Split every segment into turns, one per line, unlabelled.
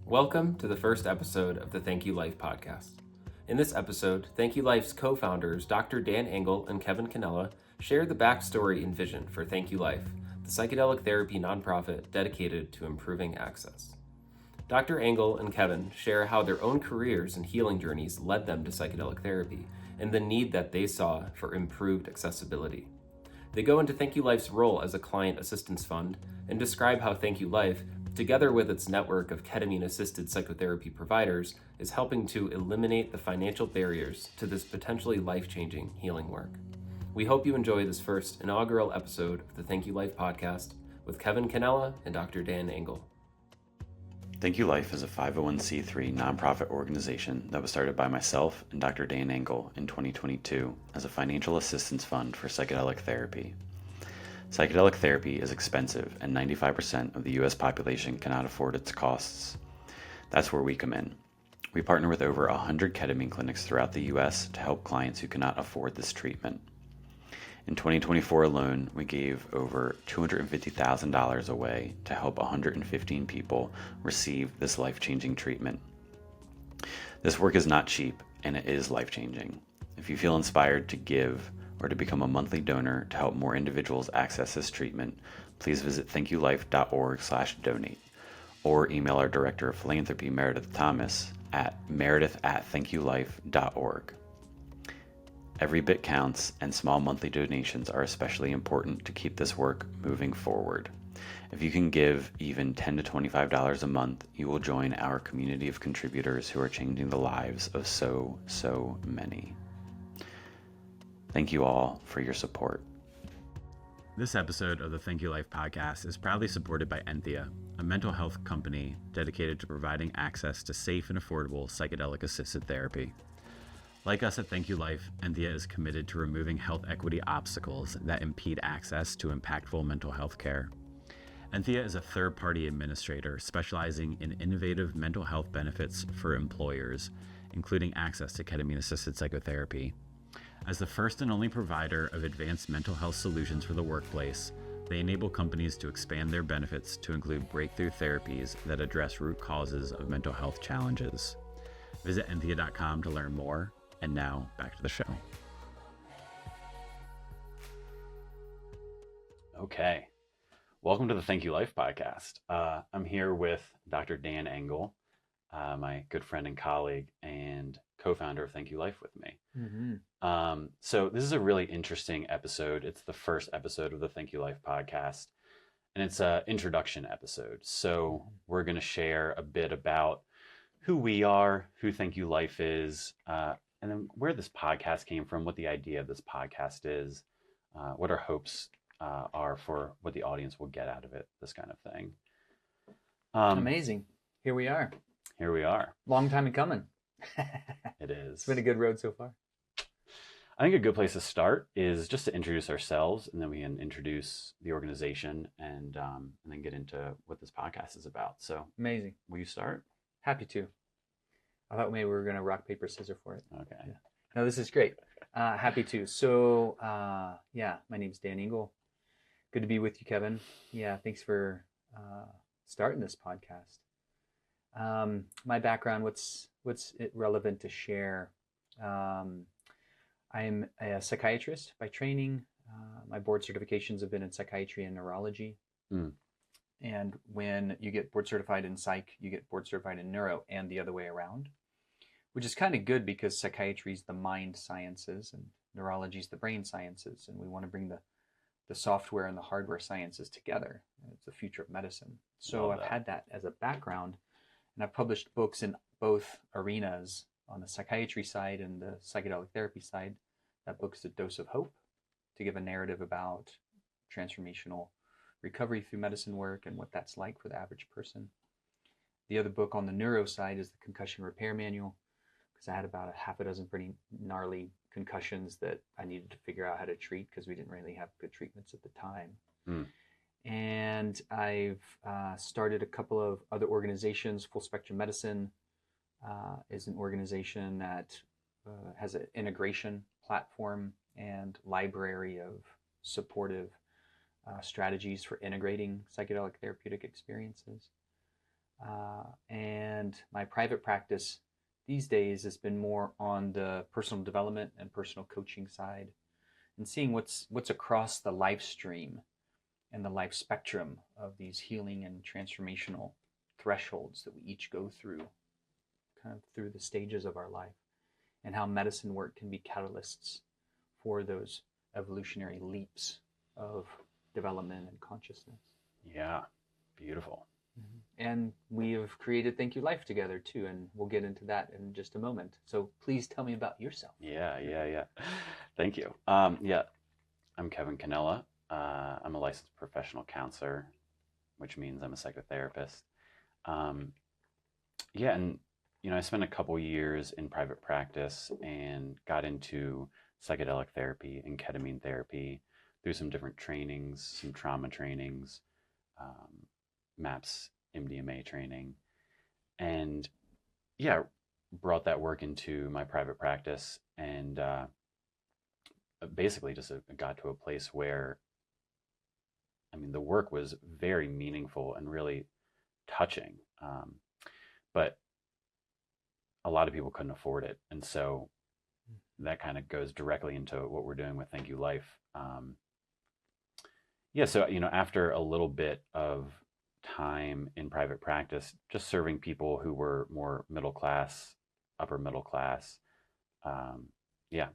Welcome to the first episode of the Thank You Life podcast. In this episode, Thank You Life's co-founders Dr. Dan Engle and Kevin Cannella share the backstory and vision for Thank You Life, the psychedelic therapy nonprofit dedicated to improving access. Dr. Engle and Kevin share how their own careers and healing journeys led them to psychedelic therapy and the need that they saw for improved accessibility. They go into Thank You Life's role as a client assistance fund and describe how Thank You Life, together with its network of ketamine-assisted psychotherapy providers, is helping to eliminate the financial barriers to this potentially life-changing healing work. We hope you enjoy this first inaugural episode of the Thank You Life podcast with Kevin Cannella and Dr. Dan Engle.
Thank You Life is a 501c3 nonprofit organization that was started by myself and Dr. Dan Engle in 2022 as a financial assistance fund for psychedelic therapy. Psychedelic therapy is expensive, and 95% of the U.S. population cannot afford its costs. That's where we come in. We partner with over 100 ketamine clinics throughout the U.S. to help clients who cannot afford this treatment. In 2024 alone, we gave over $250,000 away to help 115 people receive this life-changing treatment. This work is not cheap, and it is life-changing. If you feel inspired to give or to become a monthly donor to help more individuals access this treatment, please visit thankyoulife.org/donate or email our Director of Philanthropy, Meredith Thomas, at meredith@thankyoulife.org. Every bit counts, and small monthly donations are especially important to keep this work moving forward. If you can give even $10 to $25 a month, you will join our community of contributors who are changing the lives of so many. Thank you all for your support.
This episode of the Thank You Life podcast is proudly supported by Enthea, a mental health company dedicated to providing access to safe and affordable psychedelic-assisted therapy. Like us at Thank You Life, Enthea is committed to removing health equity obstacles that impede access to impactful mental health care. Enthea is a third-party administrator specializing in innovative mental health benefits for employers, including access to ketamine-assisted psychotherapy. As the first and only provider of advanced mental health solutions for the workplace, they enable companies to expand their benefits to include breakthrough therapies that address root causes of mental health challenges. Visit enthea.com to learn more. And now, back to the show. Okay. Welcome to the Thank You Life podcast. I'm here with Dr. Dan Engle, my good friend and colleague and co-founder of Thank You Life with me. Mm-hmm. So this is a really interesting episode. It's the first episode of the Thank You Life podcast, and it's an introduction episode. So we're going to share a bit about who we are, who Thank You Life is, and then where this podcast came from, what the idea of this podcast is, what our hopes are for what the audience will get out of it, this kind of thing.
Amazing. Here we are.
Here we are.
Long time in coming.
It is.
It's been a good road so far.
I think a good place to start is just to introduce ourselves, and then we can introduce the organization and then get into what this podcast is about. So
amazing.
Will you start?
Happy to. I thought maybe we were going to rock, paper, scissors for it.
Okay.
Yeah. No, this is great. Happy to. So, my name's Dan Engle. Good to be with you, Kevin. Yeah, thanks for starting this podcast. My background, what's it relevant to share? I'm a psychiatrist by training. My board certifications have been in psychiatry and neurology. And when you get board certified in psych, you get board certified in neuro, and the other way around, which is kind of good because psychiatry is the mind sciences and neurology is the brain sciences. And we want to bring the software and the hardware sciences together. It's the future of medicine. So I've had that as a background, and I've published books in both arenas, on the psychiatry side and the psychedelic therapy side. That book's A Dose of Hope, to give a narrative about transformational recovery through medicine work and what that's like for the average person. The other book on the neuro side is the Concussion Repair Manual, because I had about a half a dozen pretty gnarly concussions that I needed to figure out how to treat because we didn't really have good treatments at the time. And I've started a couple of other organizations. Full Spectrum Medicine is an organization that has an integration platform and library of supportive strategies for integrating psychedelic therapeutic experiences. And my private practice these days has been more on the personal development and personal coaching side, and seeing what's across the life stream and the life spectrum of these healing and transformational thresholds that we each go through, kind of through the stages of our life, and how medicine work can be catalysts for those evolutionary leaps of development and consciousness.
Yeah, beautiful.
And we have created Thank You Life together too, and we'll get into that in just a moment. So please tell me about yourself.
Yeah. Thank you. Yeah, I'm Kevin Cannella. I'm a licensed professional counselor, which means I'm a psychotherapist. Yeah, and I spent a couple years in private practice and got into psychedelic therapy and ketamine therapy through some different trainings, some trauma trainings, MAPS, MDMA training, and yeah, brought that work into my private practice, and basically just got to a place where, I mean, the work was very meaningful and really touching, but a lot of people couldn't afford it, and so that kind of goes directly into what we're doing with Thank You Life. Yeah, so after a little bit of time in private practice, just serving people who were more middle class, upper middle class, yeah,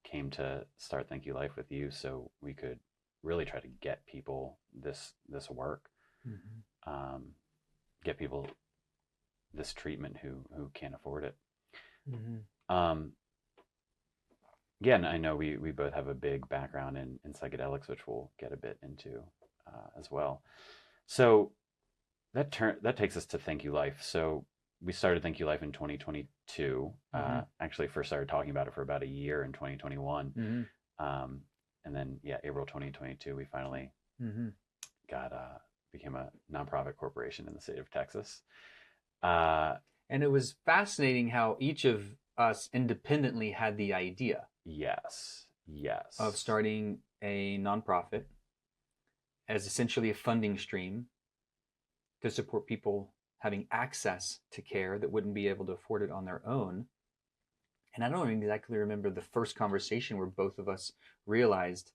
came to start Thank You Life with you, so we could really try to get people this work, get people this treatment who can't afford it. Yeah, and I know we both have a big background in psychedelics, which we'll get a bit into as well. So that takes us to Thank You Life. So we started Thank You Life in 2022. Actually, first started talking about it for about a year in 2021, and then April 2022, we finally became a nonprofit corporation in the state of Texas.
And it was fascinating how each of us independently had the idea.
Yes.
Of starting a nonprofit as essentially a funding stream to support people having access to care that wouldn't be able to afford it on their own. And I don't exactly remember the first conversation where both of us realized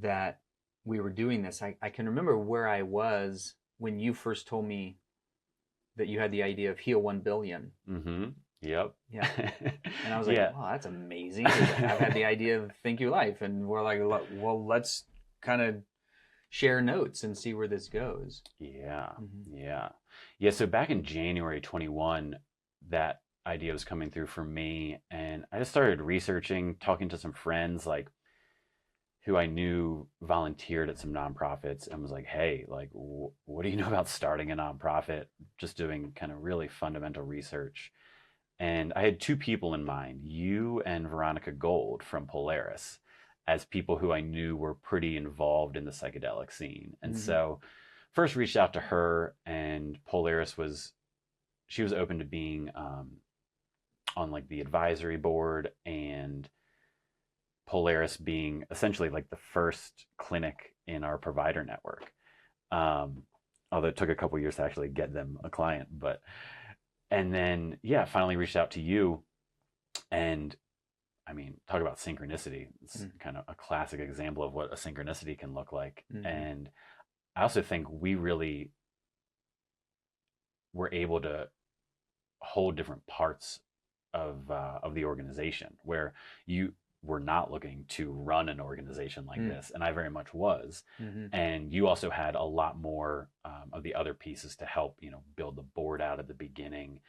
that we were doing this. I can remember where I was when you first told me that you had the idea of Heal 1 Billion.
Yep.
Yeah. And I was like, wow, that's amazing. I've had the idea of Thank You Life. And we're like, well, let's kind of share notes and see where this goes.
Yeah. So back in January 21, that idea was coming through for me. And I just started researching, talking to some friends, like, who I knew volunteered at some nonprofits, and was like, hey, like, what do you know about starting a nonprofit? Just doing kind of really fundamental research. And I had two people in mind, you and Veronica Gold from Polaris, as people who I knew were pretty involved in the psychedelic scene. And so first reached out to her, and Polaris was open to being on like the advisory board, and Polaris being essentially like the first clinic in our provider network. Although it took a couple years to actually get them a client, and then, finally reached out to you. And I mean, talk about synchronicity. It's kind of a classic example of what a synchronicity can look like. And I also think we really were able to hold different parts of the organization, where you were not looking to run an organization like this, and I very much was. And you also had a lot more of the other pieces to help, build the board out at the beginning,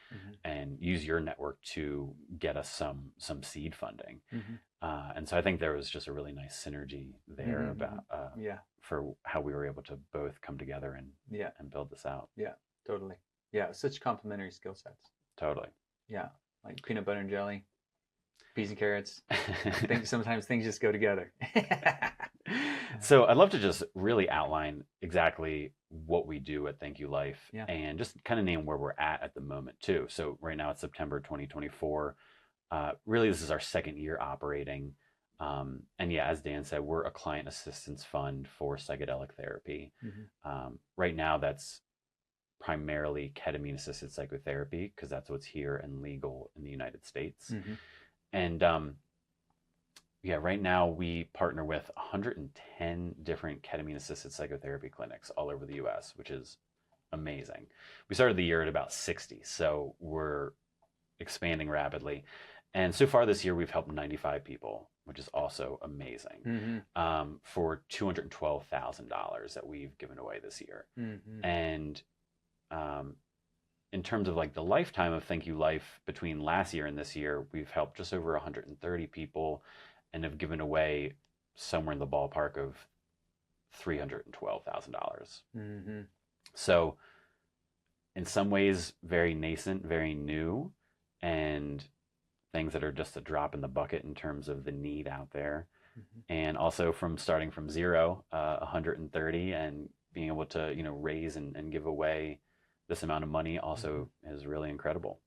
and use your network to get us some seed funding. And so I think there was just a really nice synergy there about for how we were able to both come together and build this out.
Yeah, totally. Yeah, such complementary skill sets.
Totally.
Yeah, like peanut butter and jelly, peas and carrots. Sometimes things just go together.
So I'd love to just really outline exactly what we do at Thank You Life, and just kind of name where we're at the moment too. So right now it's September 2024. Really, this is our second year operating. And as Dan said, we're a client assistance fund for psychedelic therapy. Right now that's
primarily ketamine-assisted psychotherapy, because that's what's here and legal in the United States.
Mm-hmm.
And yeah, right now we partner with 110 different ketamine-assisted psychotherapy clinics all over the U.S., which is amazing. We started the year at about 60, so we're expanding rapidly. And so far this year, we've helped 95 people, which is also amazing, for $212,000 that we've given away this year.
Mm-hmm.
And in terms of like the lifetime of Thank You Life between last year and this year, we've helped just over 130 people and have given away somewhere in the ballpark of $312,000.
Mm-hmm.
So in some ways, very nascent, very new, and things that are just a drop in the bucket in terms of the need out there.
Mm-hmm.
And also from starting from zero, 130, and being able to, raise and give away this amount of money also is really incredible.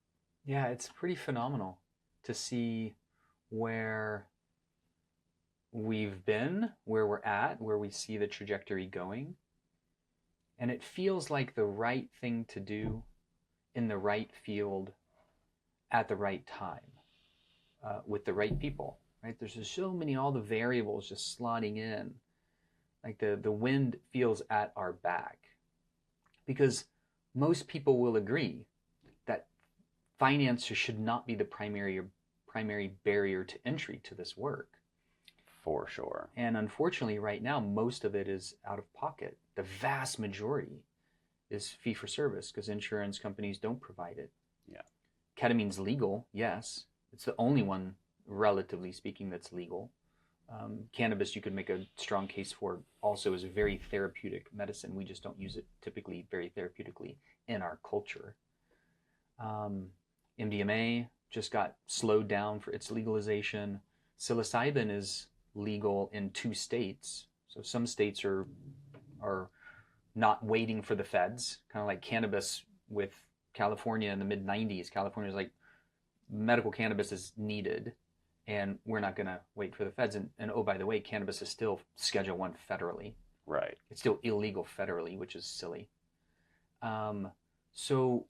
Yeah, it's pretty phenomenal to see where we've been, where we're at, where we see the trajectory going. And it feels like the right thing to do in the right field at the right time, with the right people, right? There's just so many, all the variables just slotting in. Like the wind feels at our back. Because most people will agree that finance should not be the primary barrier to entry to this work.
For sure.
And unfortunately, right now, most of it is out of pocket. The vast majority is fee for service because insurance companies don't provide it.
Yeah.
Ketamine's legal, yes. It's the only one, relatively speaking, that's legal. Cannabis, you could make a strong case for, also is a very therapeutic medicine. We just don't use it typically very therapeutically in our culture. MDMA just got slowed down for its legalization. Psilocybin is legal in 2 states. So some states are not waiting for the feds, kind of like cannabis with California in the mid-90s. California is like, medical cannabis is needed, and we're not going to wait for the feds. And oh, by the way, cannabis is still Schedule 1 federally.
Right.
It's still illegal federally, which is silly. So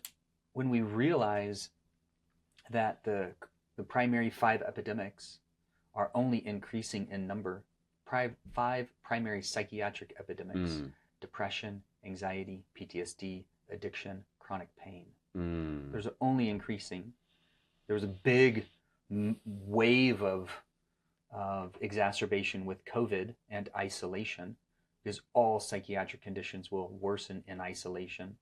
when we realize that the primary 5 epidemics are only increasing in number, 5 primary psychiatric epidemics, depression, anxiety, PTSD, addiction, chronic pain. There's only increasing. There was a big wave of exacerbation with COVID and isolation, because all psychiatric conditions will worsen in isolation.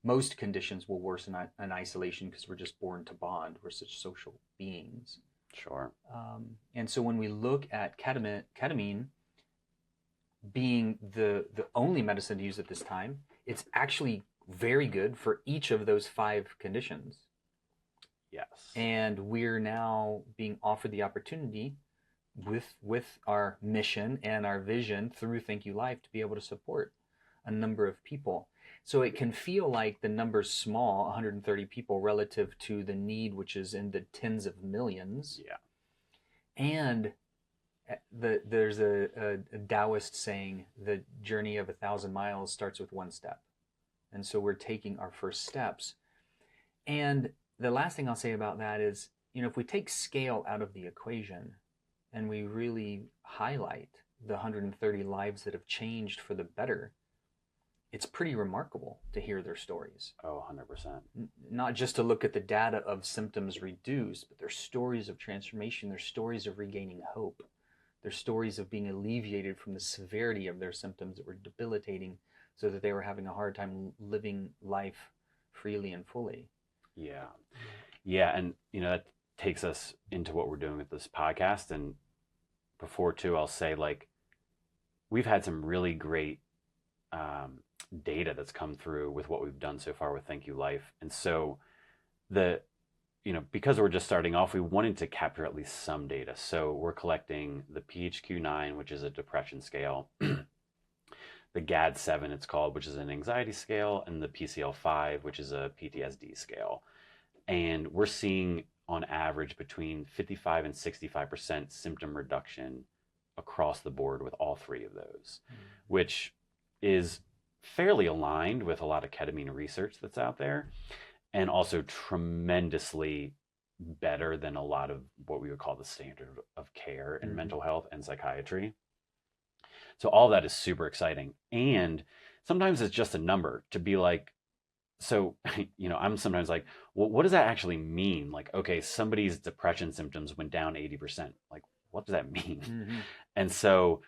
Most conditions will worsen in isolation because we're just born to bond. We're such social beings.
Sure.
And so when we look at ketamine being the only medicine to use at this time, it's actually very good for each of those 5 conditions.
Yes.
And we're now being offered the opportunity with our mission and our vision through Thank You Life to be able to support a number of people. So it can feel like the number's small, 130 people, relative to the need, which is in the tens of millions.
Yeah.
And there's a Taoist saying, the journey of 1,000 miles starts with 1 step. And so we're taking our first steps. And the last thing I'll say about that is, if we take scale out of the equation and we really highlight the 130 lives that have changed for the better, it's pretty remarkable to hear their stories.
Oh, 100%.
Not just to look at the data of symptoms reduced, but their stories of transformation, their stories of regaining hope, their stories of being alleviated from the severity of their symptoms that were debilitating, so that they were having a hard time living life freely and fully.
Yeah. Yeah. And, that takes us into what we're doing with this podcast. And before too, I'll say, like, we've had some really great data that's come through with what we've done so far with Thank You Life. And so because we're just starting off, we wanted to capture at least some data. So we're collecting the PHQ-9, which is a depression scale, the GAD-7 it's called, which is an anxiety scale, and the PCL-5, which is a PTSD scale. And we're seeing on average between 55 and 65% symptom reduction across the board with all 3 of those, which is fairly aligned with a lot of ketamine research that's out there, and also tremendously better than a lot of what we would call the standard of care in mental health and psychiatry. So all that is super exciting. And sometimes it's just a number to be like, so, I'm sometimes like, well, what does that actually mean? Like, okay, somebody's depression symptoms went down 80%. Like, what does that mean? And so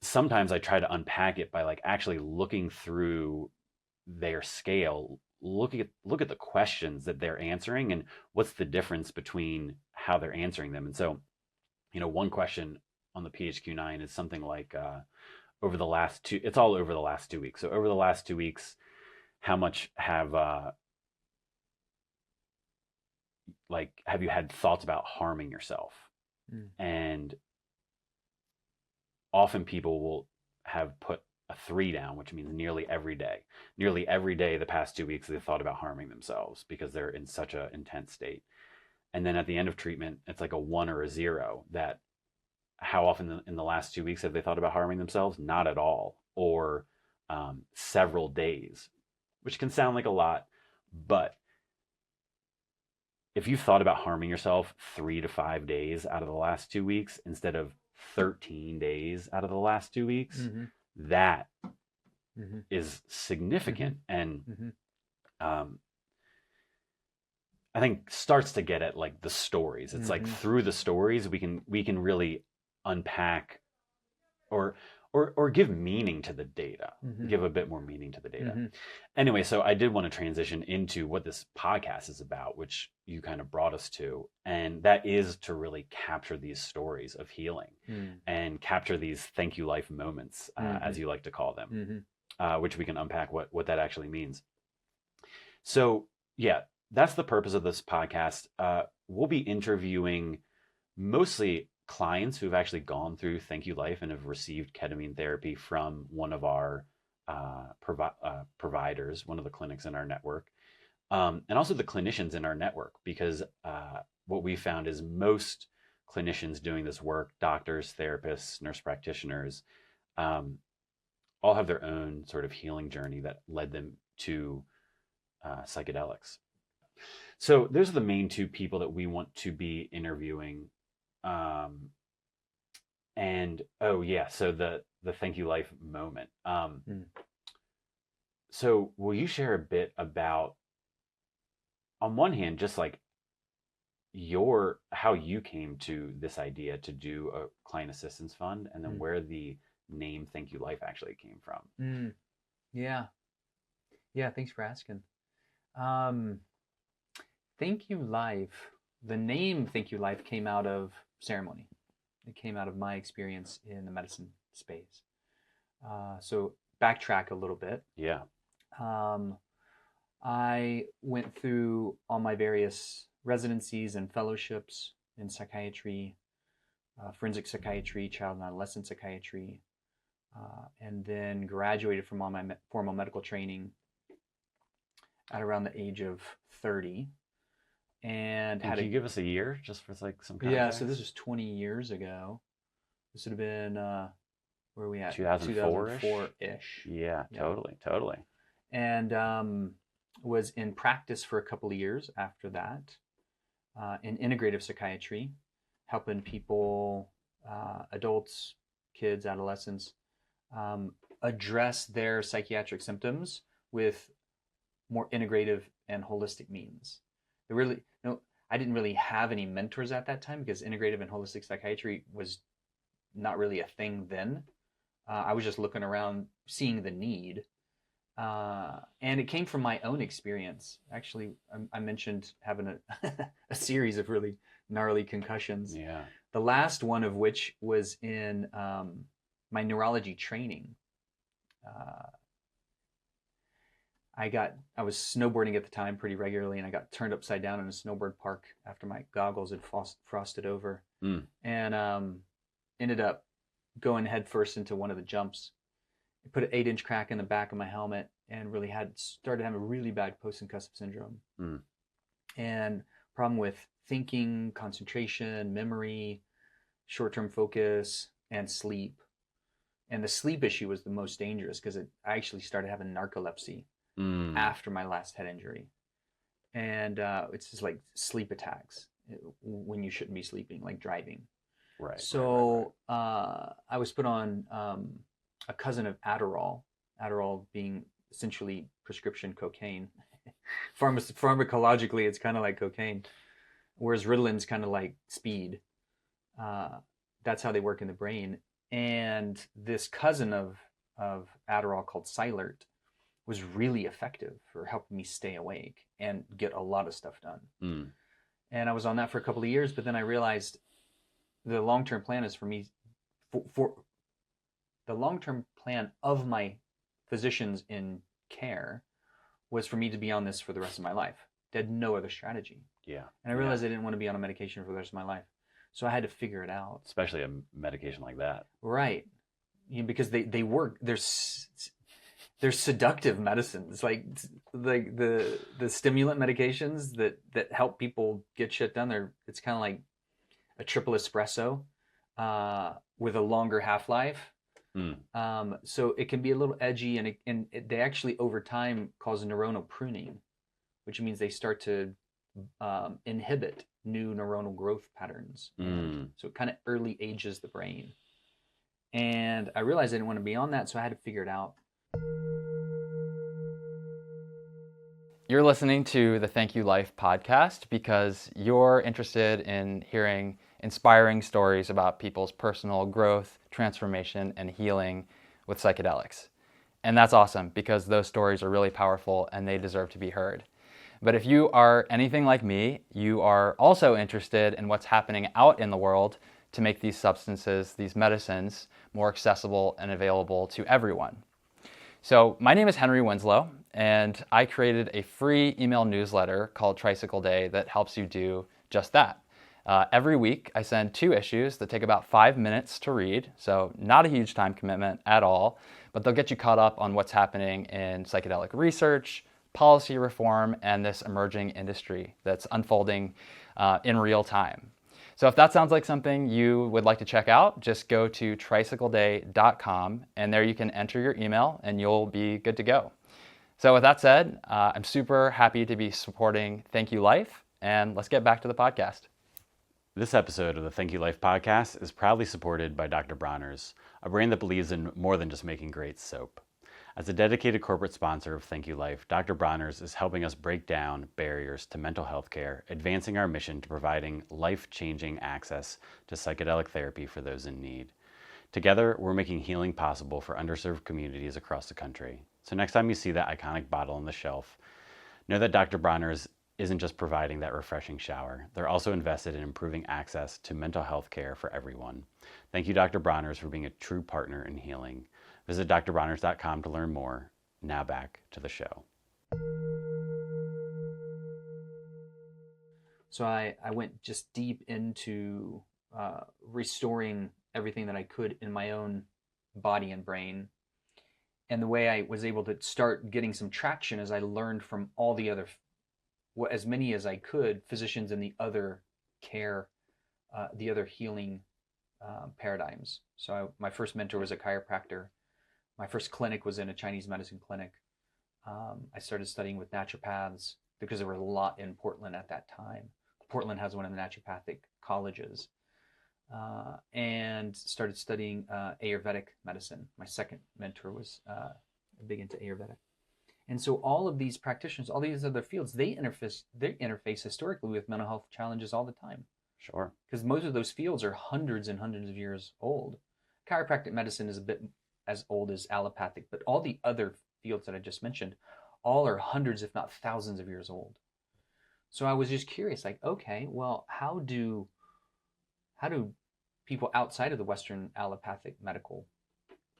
sometimes I try to unpack it by like actually looking through their scale, look at the questions that they're answering and what's the difference between how they're answering them. And so, one question on the PHQ-9 is something like, it's all over the last 2 weeks. So over the last 2 weeks, how much have you had thoughts about harming yourself? And often people will have put a 3 down, which means nearly every day the past 2 weeks they've thought about harming themselves because they're in such an intense state. And then at the end of treatment, it's like a 1 or a 0, that how often in the last 2 weeks have they thought about harming themselves? Not at all. Or several days, which can sound like a lot, but if you've thought about harming yourself 3 to 5 days out of the last 2 weeks instead of 13 days out of the last 2 weeks, that is significant. And I think starts to get at like the stories. It's like through the stories we can really unpack or give meaning to the data, give a bit more meaning to the data. Anyway, so I did want to transition into what this podcast is about, which you kind of brought us to. And that is to really capture these stories of healing and capture these thank you life moments, as you like to call them, which we can unpack what that actually means. So yeah, that's the purpose of this podcast. We'll be interviewing mostly clients who've actually gone through Thank You Life and have received ketamine therapy from one of our providers, one of the clinics in our network, and also the clinicians in our network, because what we found is most clinicians doing this work, doctors, therapists, nurse practitioners, all have their own sort of healing journey that led them to psychedelics. So those are the main 2 people that we want to be interviewing. And so the Thank You Life moment. So will you share a bit about, on one hand, just like how you came to this idea to do a client assistance fund, and then where the name Thank You Life actually came from?
Yeah, thanks for asking. Thank You Life, the name Thank You Life came out of ceremony. It came out of my experience in the medicine space. So backtrack a little bit.
Yeah.
I went through all my various residencies and fellowships in psychiatry, forensic psychiatry, child and adolescent psychiatry, and then graduated from all my formal medical training at around the age of 30. And
can you give us a year just for like some context?
Yeah, so this was 20 years ago. This would have been where are we at?
2004-ish. Yeah, totally.
And was in practice for a couple of years after that in integrative psychiatry, helping people, adults, kids, adolescents, address their psychiatric symptoms with more integrative and holistic means. I didn't really have any mentors at that time because integrative and holistic psychiatry was not really a thing then. I was just looking around, seeing the need. And it came from my own experience. Actually, I mentioned having a series of really gnarly concussions.
Yeah.
The last one of which was in my neurology training. I was snowboarding at the time pretty regularly, and I got turned upside down in a snowboard park after my goggles had frosted over, and ended up going headfirst into one of the jumps. I put an 8-inch crack in the back of my helmet, and really started having a really bad post-concussive syndrome, and problem with thinking, concentration, memory, short-term focus, and sleep. And the sleep issue was the most dangerous because I actually started having narcolepsy after my last head injury. And it's just like sleep attacks when you shouldn't be sleeping, like driving.
Right.
So I was put on a cousin of Adderall being essentially prescription cocaine. Pharmacologically, it's kind of like cocaine, whereas Ritalin's kind of like speed. That's how they work in the brain. And this cousin of Adderall called Cylert was really effective for helping me stay awake and get a lot of stuff done. And I was on that for a couple of years, but then I realized the long-term plan is for me, for the long-term plan of my physicians in care was for me to be on this for the rest of my life. They had no other strategy.
Yeah.
And I realized I didn't want to be on a medication for the rest of my life. So I had to figure it out.
Especially a medication like that.
Right. Because they work. There's seductive medicines, like the stimulant medications that help people get shit done. It's kind of like a triple espresso with a longer half-life. So it can be a little edgy, and they actually over time cause neuronal pruning, which means they start to inhibit new neuronal growth patterns. So it kind of early ages the brain. And I realized I didn't want to be on that, so I had to figure it out. You're listening to the Thank You Life podcast because you're interested in hearing inspiring stories about people's personal growth, transformation, and healing with psychedelics. And that's awesome because those stories are really powerful and they deserve to be heard. But if you are anything like me, you are also interested in what's happening out in the world to make these substances, these medicines, more accessible and available to everyone. So my name is Henry Winslow, and I created a free email newsletter called Tricycle Day that helps you do just that. Every week, I send 2 issues that take about 5 minutes to read, so not a huge time commitment at all, but they'll get you caught up on what's happening in psychedelic research, policy reform, and this emerging industry that's unfolding in real time. So if that sounds like something you would like to check out, just go to tricycleday.com, and there you can enter your email and you'll be good to go. So with that said, I'm super happy to be supporting Thank You Life, and let's get back to the podcast.
This episode of the Thank You Life podcast is proudly supported by Dr. Bronner's, a brand that believes in more than just making great soap. As a dedicated corporate sponsor of Thank You Life, Dr. Bronner's is helping us break down barriers to mental health care, advancing our mission to providing life-changing access to psychedelic therapy for those in need. Together, we're making healing possible for underserved communities across the country. So next time you see that iconic bottle on the shelf, know that Dr. Bronner's isn't just providing that refreshing shower. They're also invested in improving access to mental health care for everyone. Thank you, Dr. Bronner's, for being a true partner in healing. Visit drbronner's.com to learn more. Now back to the show.
So I went just deep into restoring everything that I could in my own body and brain. And the way I was able to start getting some traction is I learned from all the other, as many as I could, physicians in the other care, the other healing paradigms. So my first mentor was a chiropractor. My first clinic was in a Chinese medicine clinic. I started studying with naturopaths because there were a lot in Portland at that time. Portland has one of the naturopathic colleges. And started studying Ayurvedic medicine. My second mentor was big into Ayurvedic. And so all of these practitioners, all these other fields, they interface historically with mental health challenges all the time.
Sure.
Because most of those fields are hundreds and hundreds of years old. Chiropractic medicine is a bit as old as allopathic, but all the other fields that I just mentioned, all are hundreds, if not thousands of years old. So I was just curious, like, okay, well, how do people outside of the Western allopathic medical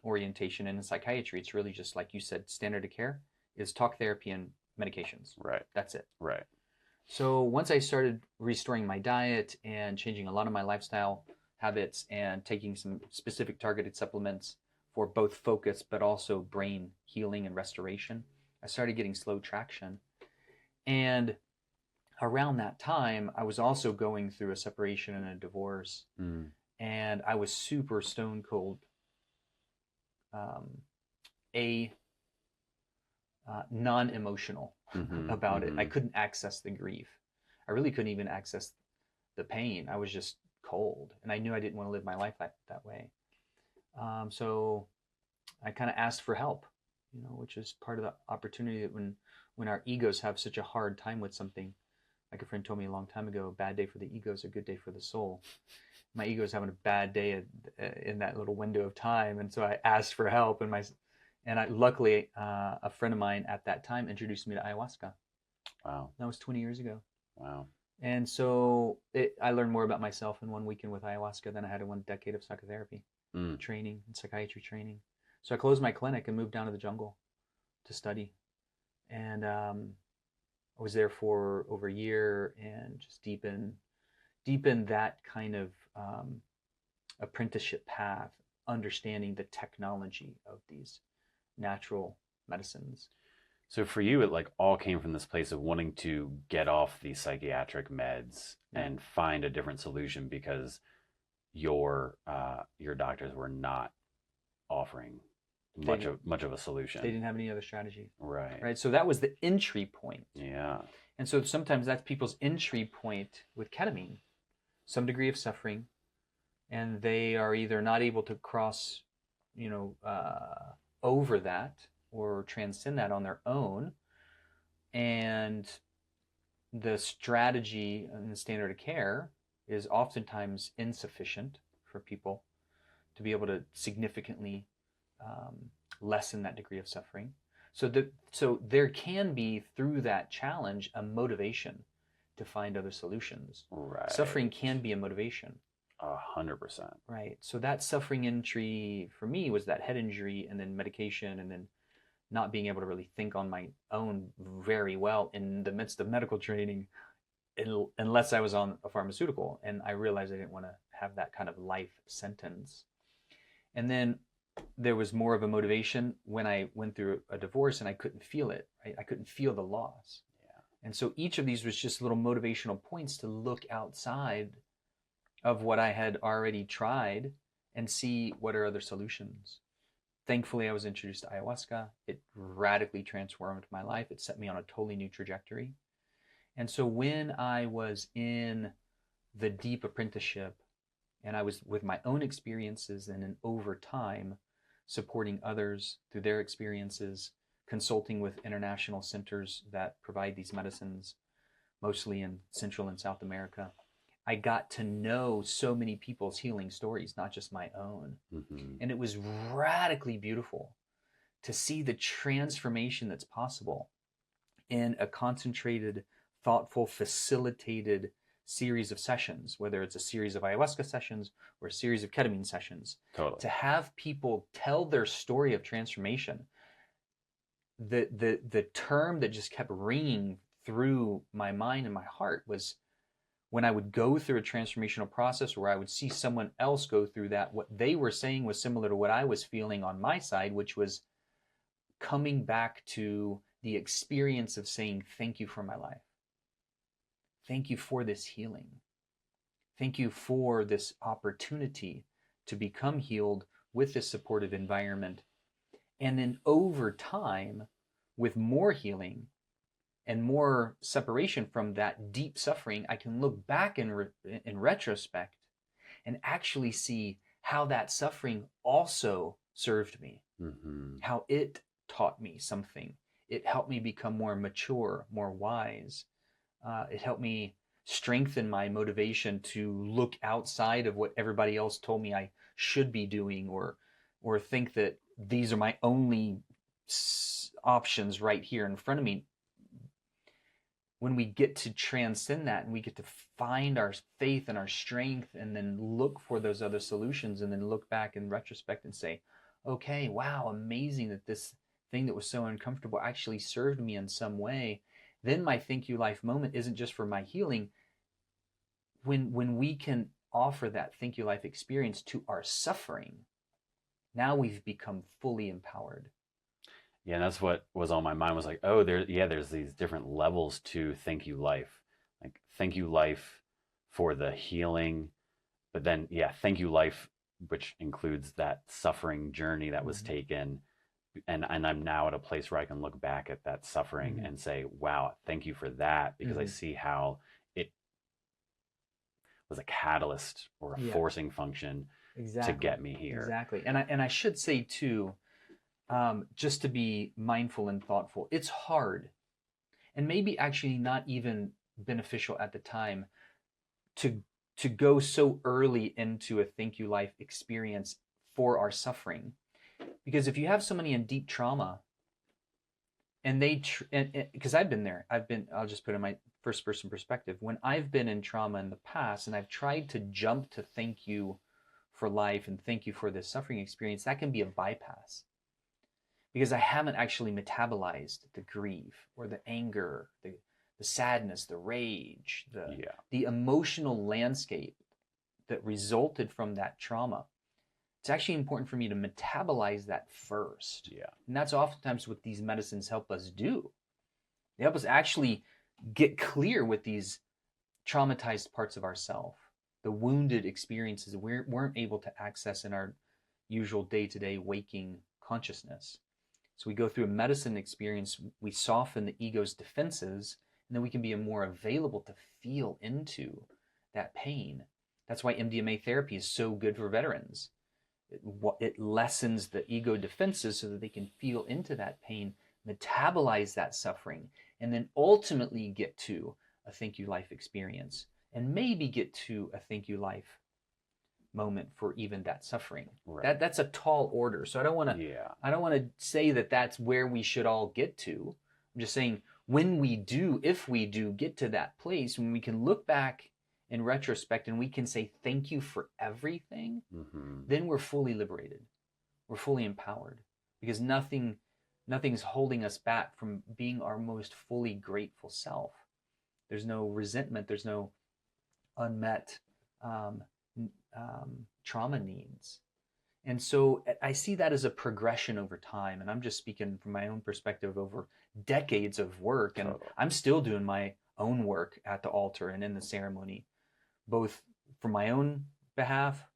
orientation, and in psychiatry, it's really just like you said, standard of care is talk therapy and medications.
Right.
That's it.
Right.
So once I started restoring my diet and changing a lot of my lifestyle habits and taking some specific targeted supplements for both focus but also brain healing and restoration, I started getting slow traction. And around that time, I was also going through a separation and a divorce. And I was super stone cold a non-emotional about it. I couldn't access the grief. I really couldn't even access the pain. I was just cold, and I knew I didn't want to live my life that way. So I kind of asked for help, which is part of the opportunity that when our egos have such a hard time with something, like a friend told me a long time ago, a bad day for the ego is a good day for the soul. My ego is having a bad day in that little window of time, and so I asked for help, luckily a friend of mine at that time introduced me to ayahuasca.
Wow.
That was 20 years ago.
Wow.
And so I learned more about myself in one weekend with ayahuasca than I had in 1 decade of psychotherapy training and psychiatry training. So I closed my clinic and moved down to the jungle to study. And I was there for over a year and just deepen that kind of apprenticeship path, understanding the technology of these natural medicines.
So for you, it like all came from this place of wanting to get off these psychiatric meds and find a different solution because your doctors were not offering much of a solution.
They didn't have any other strategy.
Right.
So that was the entry point.
Yeah.
And so sometimes that's people's entry point with ketamine, some degree of suffering, and they are either not able to cross, over that or transcend that on their own, and the strategy and the standard of care is oftentimes insufficient for people to be able to significantly lessen that degree of suffering. So there can be, through that challenge, a motivation to find other solutions.
Right.
Suffering can be a motivation.
100%.
Right. So that suffering entry for me was that head injury, and then medication, and then not being able to really think on my own very well in the midst of medical training, unless I was on a pharmaceutical. And I realized I didn't want to have that kind of life sentence. And then there was more of a motivation when I went through a divorce and I couldn't feel it, right? I couldn't feel the loss.
Yeah.
And so each of these was just little motivational points to look outside of what I had already tried and see what are other solutions. Thankfully, I was introduced to ayahuasca. It radically transformed my life. It set me on a totally new trajectory. And so when I was in the deep apprenticeship, and I was with my own experiences, and then over time supporting others through their experiences, consulting with international centers that provide these medicines, mostly in Central and South America, I got to know so many people's healing stories, not just my own.
Mm-hmm.
And it was radically beautiful to see the transformation that's possible in a concentrated, thoughtful, facilitated series of sessions, whether it's a series of ayahuasca sessions or a series of ketamine sessions.
Totally.
To have people tell their story of transformation, the term that just kept ringing through my mind and my heart was when I would go through a transformational process where I would see someone else go through that, what they were saying was similar to what I was feeling on my side, which was coming back to the experience of saying, thank you for my life. Thank you for this healing. Thank you for this opportunity to become healed with this supportive environment. And then over time, with more healing and more separation from that deep suffering, I can look back in retrospect and actually see how that suffering also served me, how it taught me something. It helped me become more mature, more wise. It helped me strengthen my motivation to look outside of what everybody else told me I should be doing, or think that these are my only options right here in front of me. When we get to transcend that and we get to find our faith and our strength and then look for those other solutions and then look back in retrospect and say, okay, wow, amazing that this thing that was so uncomfortable actually served me in some way. Then my thank you life moment isn't just for my healing. When we can offer that thank you life experience to our suffering, now we've become fully empowered.
Yeah, and that's what was on my mind, was like, oh, there's these different levels to thank you life. Like, thank you life for the healing, but then, thank you life
which includes that suffering journey that was taken. And I'm now at a place where I can look back at that suffering and say, wow, thank you for that, because I see how it was a catalyst or a forcing function to get me here.
Exactly. And I should say too, just to be mindful and thoughtful, it's hard and maybe actually not even beneficial at the time to go so early into a Thank You Life experience for our suffering. Because if you have somebody in deep trauma and because I've been there, I'll just put in my first person perspective. When I've been in trauma in the past and I've tried to jump to thank you for life and thank you for this suffering experience, that can be a bypass. Because I haven't actually metabolized the grief or the anger, the sadness, the rage, the emotional landscape that resulted from that trauma. It's actually important for me to metabolize that first. Yeah. And that's oftentimes what these medicines help us do. They help us actually get clear with these traumatized parts of ourself, the wounded experiences we weren't able to access in our usual day-to-day waking consciousness. So we go through a medicine experience, we soften the ego's defenses, and then we can be more available to feel into that pain. That's why MDMA therapy is so good for veterans. It lessens the ego defenses so that they can feel into that pain, metabolize that suffering, and then ultimately get to a Thank You Life experience, and maybe get to a Thank You Life moment for even that suffering. Right. That's a tall order. So I don't want to say that that's where we should all get to. I'm just saying if we do get to that place, when we can look back in retrospect and we can say thank you for everything, then we're fully liberated. We're fully empowered, because nothing's holding us back from being our most fully grateful self. There's no resentment. There's no unmet trauma needs. And so I see that as a progression over time. And I'm just speaking from my own perspective over decades of work. And I'm still doing my own work at the altar and in the ceremony, both for my own behalf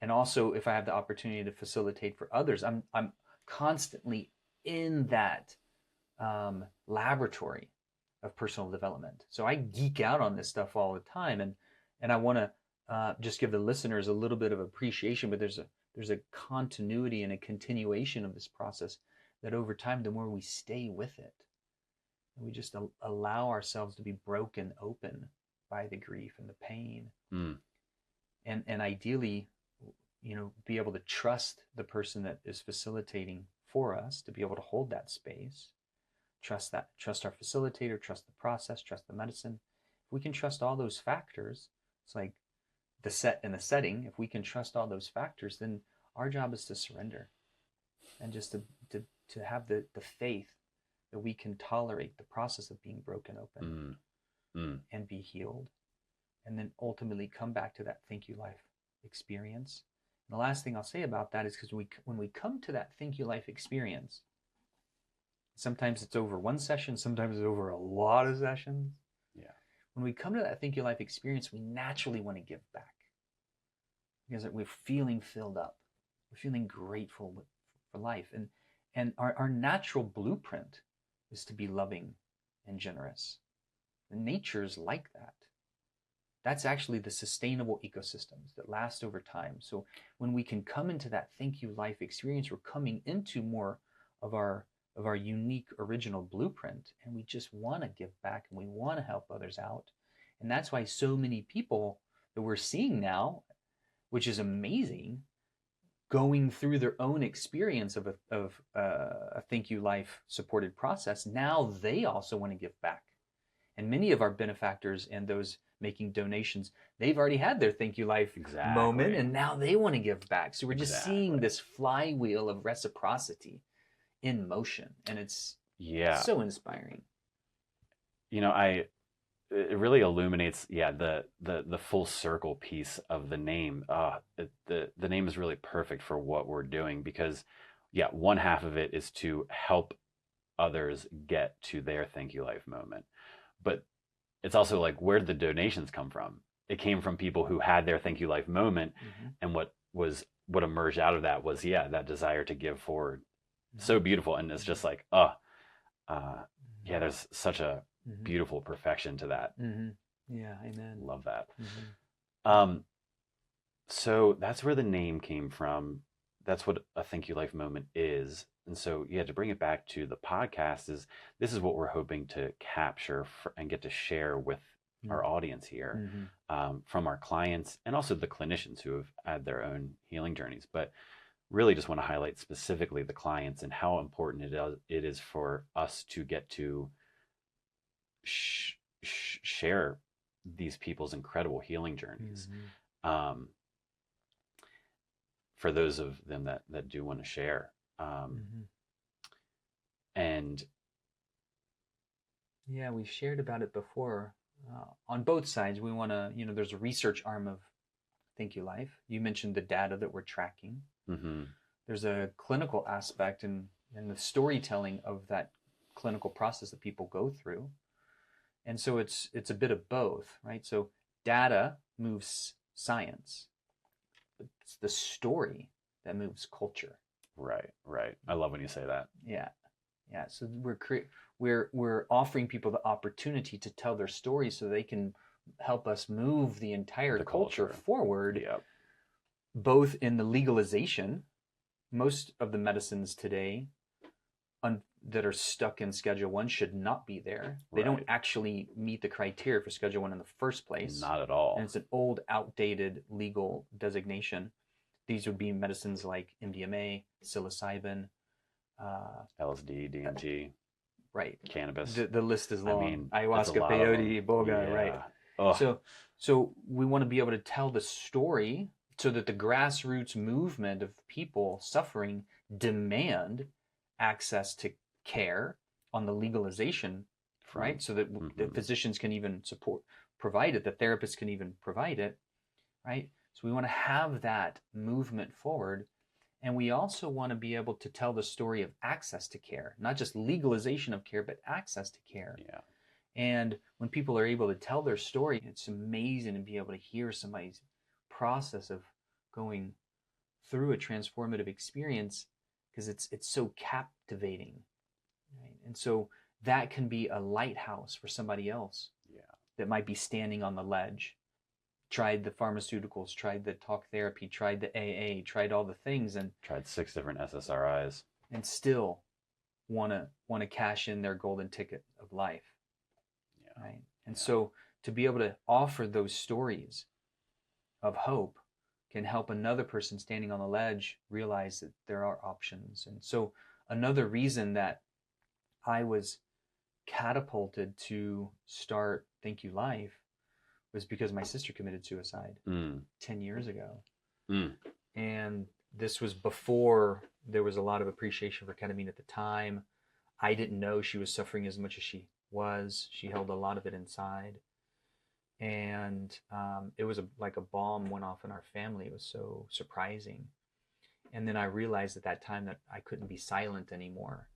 and also if I have the opportunity to facilitate for others. I'm constantly in that laboratory of personal development. So I geek out on this stuff all the time. And I want to just give the listeners a little bit of appreciation, but there's a continuity and a continuation of this process that over time, the more we stay with it, and we just allow ourselves to be broken open by the grief and the pain, and ideally, be able to trust the person that is facilitating for us, to be able to hold that space, trust our facilitator, trust the process, trust the medicine. If we can trust all those factors, it's like the set and the setting. If we can trust all those factors, then our job is to surrender and just to have the faith that we can tolerate the process of being broken open and be healed, and then ultimately come back to that Thank You Life experience. And the last thing I'll say about that is because when we come to that Thank You Life experience, sometimes it's over one session, sometimes it's over a lot of sessions. Yeah. When we come to that Thank You Life experience, we naturally want to give back because we're feeling filled up. We're feeling grateful for life. And our natural blueprint is to be loving and generous. And nature's like that. That's actually the sustainable ecosystems that last over time. So when we can come into that Thank You Life experience, we're coming into more of our unique original blueprint, and we just want to give back and we want to help others out. And that's why so many people that we're seeing now, which is amazing, going through their own experience of a Thank You Life supported process, now they also want to give back. And many of our benefactors and those making donations, they've already had their Thank You Life moment, and now they want to give back. So we're just seeing this flywheel of reciprocity in motion, and it's so inspiring.
It really illuminates the full circle piece of the name. The name is really perfect for what we're doing, because one half of it is to help others get to their Thank You Life moment, but it's also like, where did the donations come from? It came from people who had their Thank You Life moment, and what was what emerged out of that was, that desire to give forward.
Mm-hmm.
So beautiful. And it's just like, there's such a beautiful perfection to that.
Mm-hmm. Yeah, amen.
Love that.
Mm-hmm.
So that's where the name came from. That's what a Thank You Life moment is. And so, to bring it back to the podcast, this is what we're hoping to capture and get to share with our audience here, from our clients and also the clinicians who have had their own healing journeys. But really just want to highlight specifically the clients and how important it is for us to get to share these people's incredible healing journeys. For those of them that do want to share. And
we've shared about it before. On both sides, we want to, there's a research arm of Thank You Life. You mentioned the data that we're tracking. There's a clinical aspect and the storytelling of that clinical process that people go through. And so it's a bit of both, right? So data moves science. It's the story that moves culture.
Right. I love when you say that.
Yeah. So we're offering people the opportunity to tell their stories so they can help us move the entire culture forward.
Yep.
Both in the legalization, most of the medicines today that are stuck in Schedule 1 should not be there. They don't actually meet the criteria for Schedule 1 in the first place.
Not at all.
And it's an old, outdated legal designation. These would be medicines like MDMA, psilocybin,
LSD, DMT,
right?
Cannabis.
The list is long.
I mean,
ayahuasca, peyote, iboga, right?
Ugh.
So we want to be able to tell the story so that the grassroots movement of people suffering demand access to care on the legalization, right? So that the physicians can even provide it, the therapists can even provide it, right? So we want to have that movement forward. And we also want to be able to tell the story of access to care, not just legalization of care, but access to care.
Yeah.
And when people are able to tell their story, it's amazing to be able to hear somebody's process of going through a transformative experience, because it's so captivating, right? And so that can be a lighthouse for somebody else that might be standing on the ledge, tried the pharmaceuticals, tried the talk therapy, tried the AA, tried all the things, and
tried 6 different SSRIs,
and still want to cash in their golden ticket of life. Right. And so to be able to offer those stories of hope can help another person standing on the ledge realize that there are options. And so another reason that I was catapulted to start Thank You Life was because my sister committed suicide 10 years ago. And this was before there was a lot of appreciation for ketamine at the time. I didn't know she was suffering as much as she was. She held a lot of it inside. And it was like a bomb went off in our family. It was so surprising. And then I realized at that time that I couldn't be silent anymore.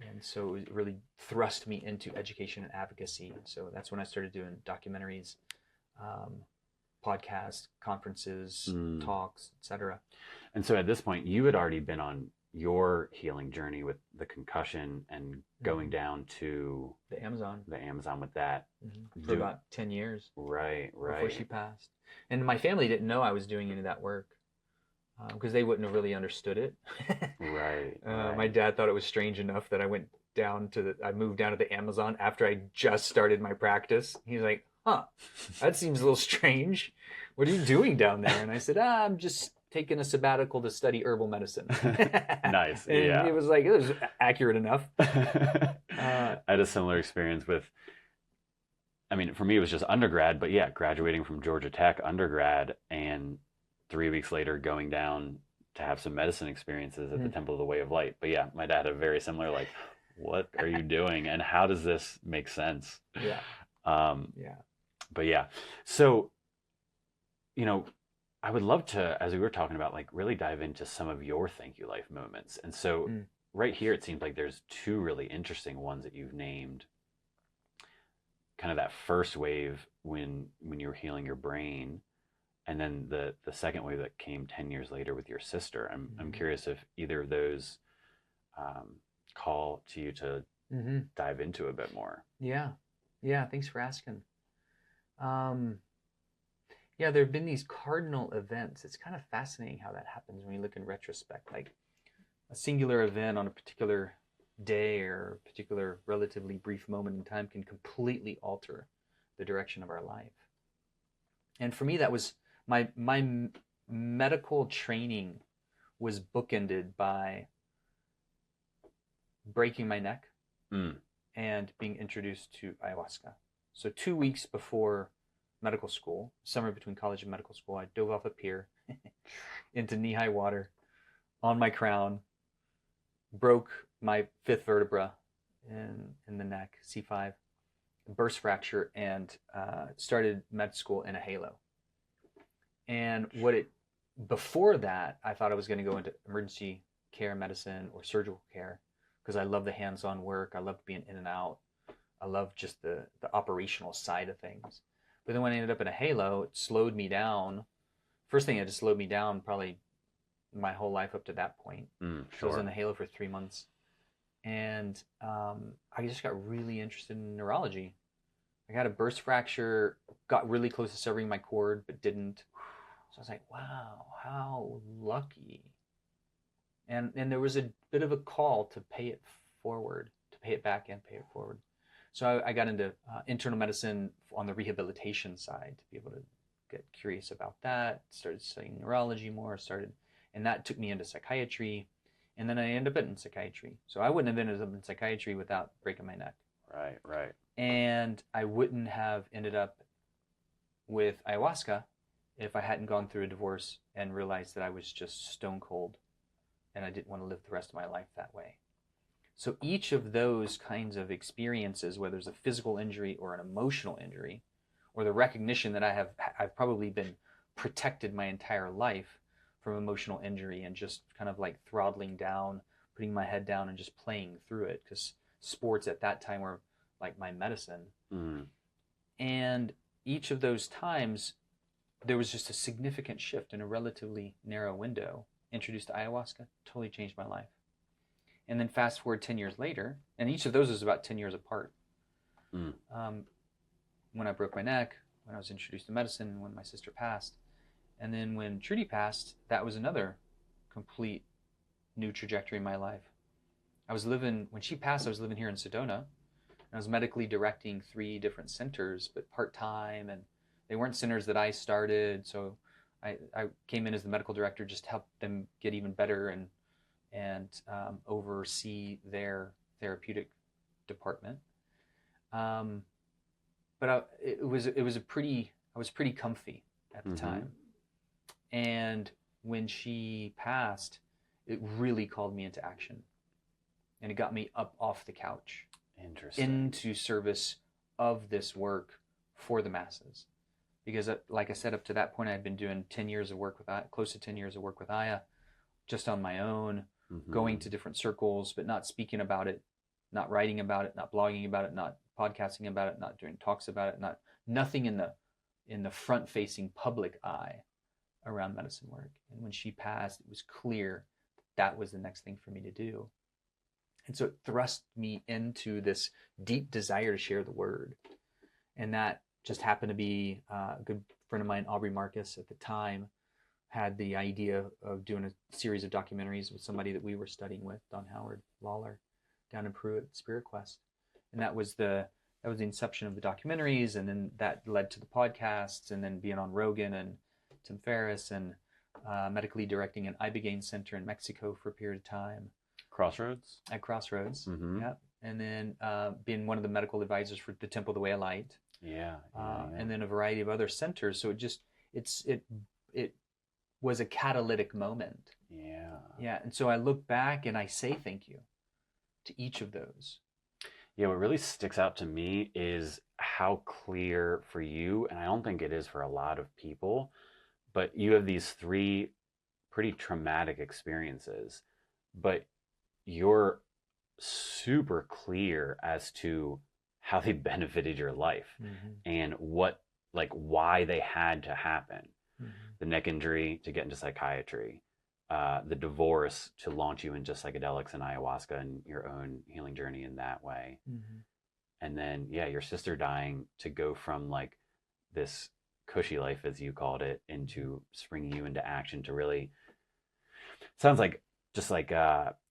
And so it really thrust me into education and advocacy. So that's when I started doing documentaries, podcasts, conferences, talks, etc.
And so at this point, you had already been on your healing journey with the concussion and going down to
the Amazon
with that
for about 10 years.
Right.
Before she passed. And my family didn't know I was doing any of that work because they wouldn't have really understood it.
Right.
My dad thought it was strange enough that I moved down to the Amazon after I just started my practice. He's like, that seems a little strange. What are you doing down there? And I said, I'm just taking a sabbatical to study herbal medicine.
Nice.
And it was accurate enough.
I had a similar experience with, for me, it was just undergrad, but graduating from Georgia Tech undergrad and 3 weeks later going down to have some medicine experiences at the Temple of the Way of Light. But my dad had a very similar, like, what are you doing? And how does this make sense?
Yeah.
But so, I would love to, as we were talking about, like really dive into some of your Thank You Life moments. And so right here, it seems like there's 2 really interesting ones that you've named. Kind of that first wave when you were healing your brain, and then the second wave that came 10 years later with your sister. I'm curious if either of those call to you to dive into a bit more.
Yeah. Thanks for asking. Yeah, there have been these cardinal events. It's kind of fascinating how that happens when you look in retrospect. Like a singular event on a particular day or a particular relatively brief moment in time can completely alter the direction of our life. And for me, that was my medical training was bookended by breaking my neck and being introduced to ayahuasca. So 2 weeks before medical school, summer between college and medical school, I dove off a pier into knee-high water on my crown, broke my fifth vertebra in the neck, C5, burst fracture, and started med school in a halo. And before that, I thought I was going to go into emergency care medicine or surgical care because I love the hands-on work. I love being in and out. I love just the operational side of things. But then when I ended up in a halo, it slowed me down. First thing, it just slowed me down probably my whole life up to that point.
Sure.
I was in the halo for 3 months. And I just got really interested in neurology. I got a burst fracture, got really close to severing my cord, but didn't. So I was like, wow, how lucky. And there was a bit of a call to pay it forward, to pay it back and pay it forward. So I got into internal medicine on the rehabilitation side to be able to get curious about that. Started studying neurology more, and that took me into psychiatry. And then I ended up in psychiatry. So I wouldn't have ended up in psychiatry without breaking my neck.
Right.
And I wouldn't have ended up with ayahuasca if I hadn't gone through a divorce and realized that I was just stone cold and I didn't want to live the rest of my life that way. So each of those kinds of experiences, whether it's a physical injury or an emotional injury, or the recognition that I've probably been protected my entire life from emotional injury and just kind of like throttling down, putting my head down and just playing through it, because sports at that time were like my medicine. And each of those times, there was just a significant shift in a relatively narrow window. Introduced to ayahuasca, totally changed my life. And then fast forward 10 years later, and each of those is about 10 years apart. When I broke my neck, when I was introduced to medicine, when my sister passed, and then when Trudy passed, that was another complete new trajectory in my life. When she passed, I was living here in Sedona, and I was medically directing 3 different centers, but part-time, and they weren't centers that I started, so I came in as the medical director, just to help them get even better and oversee their therapeutic department. But I was pretty comfy at the time. And when she passed, it really called me into action. And it got me up off the couch.
Interesting.
Into service of this work for the masses. Because like I said, up to that point, I had been doing 10 years of work with close to 10 years of work with Aya, just on my own, going to different circles, but not speaking about it, not writing about it, not blogging about it, not podcasting about it, not doing talks about it, nothing in the front-facing public eye around medicine work. And when she passed, it was clear that was the next thing for me to do. And so it thrust me into this deep desire to share the word. And that just happened to be a good friend of mine, Aubrey Marcus, at the time, had the idea of doing a series of documentaries with somebody that we were studying with, Don Howard Lawler, down in Peru at Spirit Quest. And that was the inception of the documentaries, and then that led to the podcasts, and then being on Rogan and Tim Ferriss, and medically directing an Ibogaine Center in Mexico for a period of time.
Crossroads?
At Crossroads, yeah. And then being one of the medical advisors for the Temple of the Way of Light.
Yeah.
And then a variety of other centers. So it was a catalytic moment. Yeah. And so I look back and I say thank you to each of those.
Yeah, what really sticks out to me is how clear for you, and I don't think it is for a lot of people, but you have these 3 pretty traumatic experiences, but you're super clear as to how they benefited your life and why they had to happen. the neck injury to get into psychiatry, the divorce to launch you into psychedelics and ayahuasca and your own healing journey in that way. And then, yeah, your sister dying to go from like this cushy life, as you called it, into springing you into action to really, sounds like just like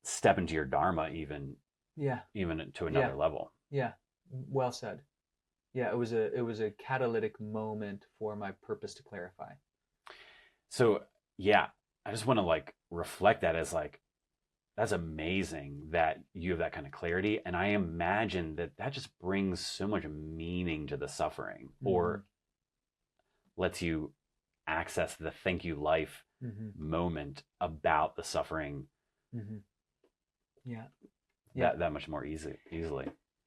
step into your dharma even to another level.
Yeah, well said. Yeah, it was a catalytic moment for my purpose to clarify.
So yeah, I just want to like reflect that as like, that's amazing that you have that kind of clarity. And I imagine that just brings so much meaning to the suffering, or lets you access the thank you life moment about the suffering.
Yeah.
That much more easily.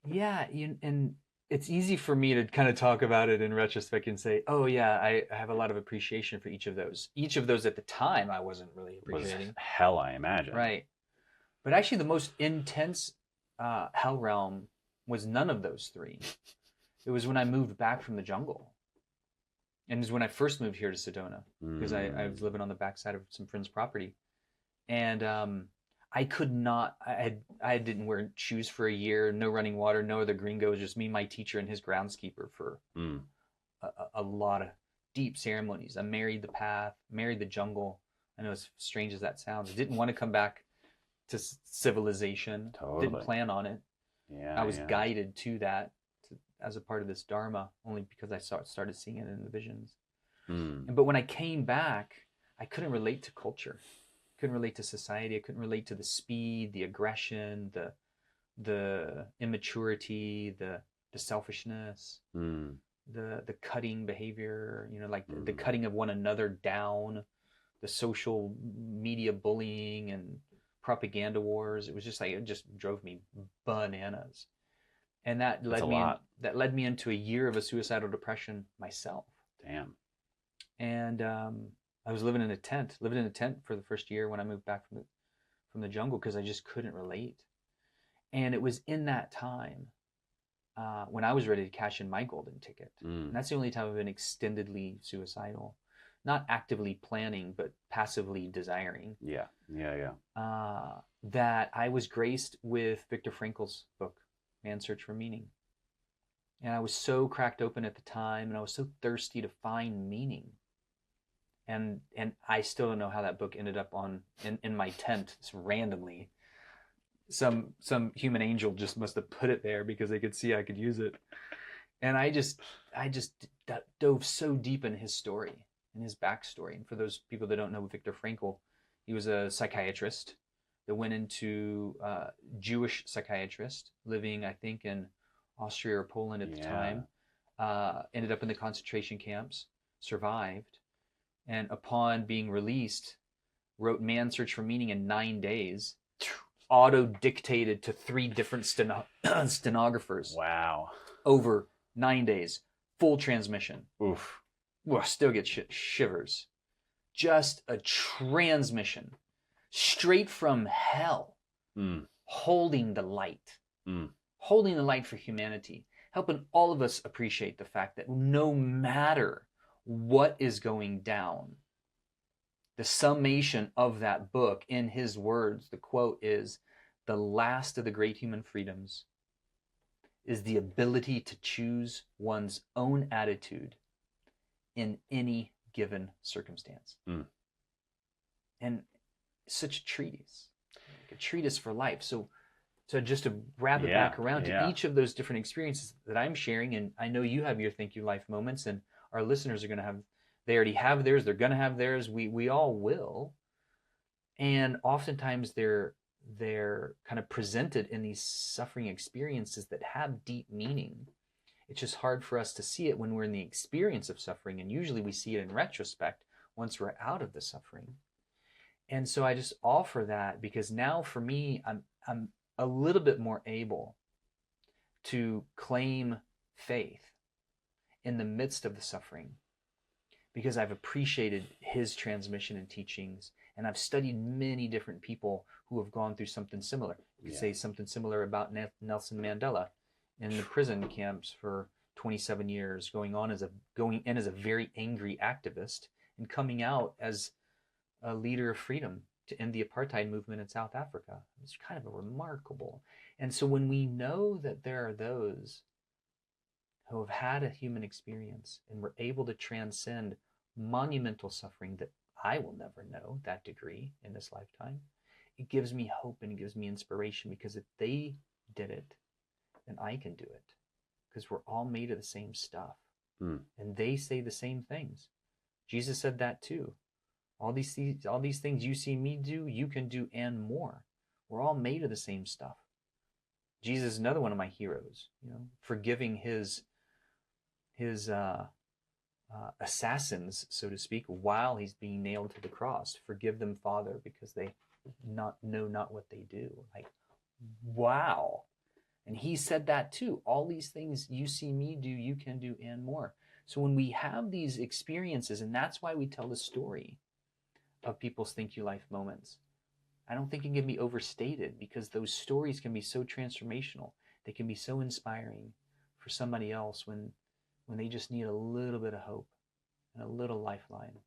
Yeah. And it's easy for me to kind of talk about it in retrospect and say, oh yeah, I have a lot of appreciation for each of those. Each of those at the time I wasn't really appreciating.
Was hell, I imagine.
Right. But actually the most intense hell realm was none of those three. It was when I moved back from the jungle. And it was when I first moved here to Sedona, because I was living on the backside of some friend's property. And I could not, I didn't wear shoes for a year, no running water, no other gringos, just me, my teacher, and his groundskeeper for a lot of deep ceremonies. I married the path, married the jungle. I know, as strange as that sounds. I didn't want to come back to civilization.
Totally.
Didn't plan on it.
Yeah,
I was guided to that as a part of this dharma, only because I started seeing it in the visions. But when I came back, I couldn't relate to culture. Couldn't relate to society. I couldn't relate to the speed, the aggression, the immaturity, the selfishness, the cutting behavior, like the cutting of one another down, the social media bullying and propaganda wars. It was just like, it just drove me bananas. And that led me into a year of a suicidal depression myself.
Damn.
And I was living in a tent for the first year when I moved back from the jungle, because I just couldn't relate. And it was in that time when I was ready to cash in my golden ticket. And that's the only time I've been extendedly suicidal. Not actively planning, but passively desiring.
Yeah.
That I was graced with Viktor Frankl's book, Man's Search for Meaning. And I was so cracked open at the time, and I was so thirsty to find meaning. And I still don't know how that book ended up in my tent randomly. Some human angel just must have put it there because they could see I could use it. And I just dove so deep in his story, in his backstory. And for those people that don't know Viktor Frankl, he was a psychiatrist that went into Jewish psychiatrist, living, I think, in Austria or Poland at the time. Ended up in the concentration camps, survived, and upon being released, wrote Man's Search for Meaning in 9 days, auto-dictated to 3 different stenographers.
Wow.
Over 9 days, full transmission.
Oof.
Well, still get shivers. Just a transmission. Straight from hell, holding the light, holding the light for humanity, helping all of us appreciate the fact that no matter what is going down, the summation of that book, in his words, the quote is, the last of the great human freedoms is the ability to choose one's own attitude in any given circumstance. And such a treatise, like a treatise for life. So just to wrap it back around to each of those different experiences that I'm sharing, and I know you have your thank you life moments, and our listeners are going to have, they already have theirs, they're going to have theirs, we all will. And oftentimes they're kind of presented in these suffering experiences that have deep meaning. It's just hard for us to see it when we're in the experience of suffering, and usually we see it in retrospect once we're out of the suffering. And so I just offer that because now for me, I'm a little bit more able to claim faith in the midst of the suffering, because I've appreciated his transmission and teachings, and I've studied many different people who have gone through something similar. You could say something similar about Nelson Mandela in the prison camps for 27 years, going in as a very angry activist, and coming out as a leader of freedom to end the apartheid movement in South Africa. It's kind of a remarkable. And so when we know that there are those who have had a human experience and were able to transcend monumental suffering that I will never know that degree in this lifetime, it gives me hope and it gives me inspiration, because if they did it, then I can do it, because we're all made of the same stuff. And they say the same things. Jesus said that too. All these things you see me do, you can do and more. We're all made of the same stuff. Jesus is another one of my heroes, forgiving his assassins, so to speak, while he's being nailed to the cross. Forgive them, Father, because they know not what they do. Like, wow. And he said that too. All these things you see me do, you can do and more. So when we have these experiences, and that's why we tell the story of people's Thank You Life moments, I don't think it can be overstated, because those stories can be so transformational. They can be so inspiring for somebody else when they just need a little bit of hope and a little lifeline.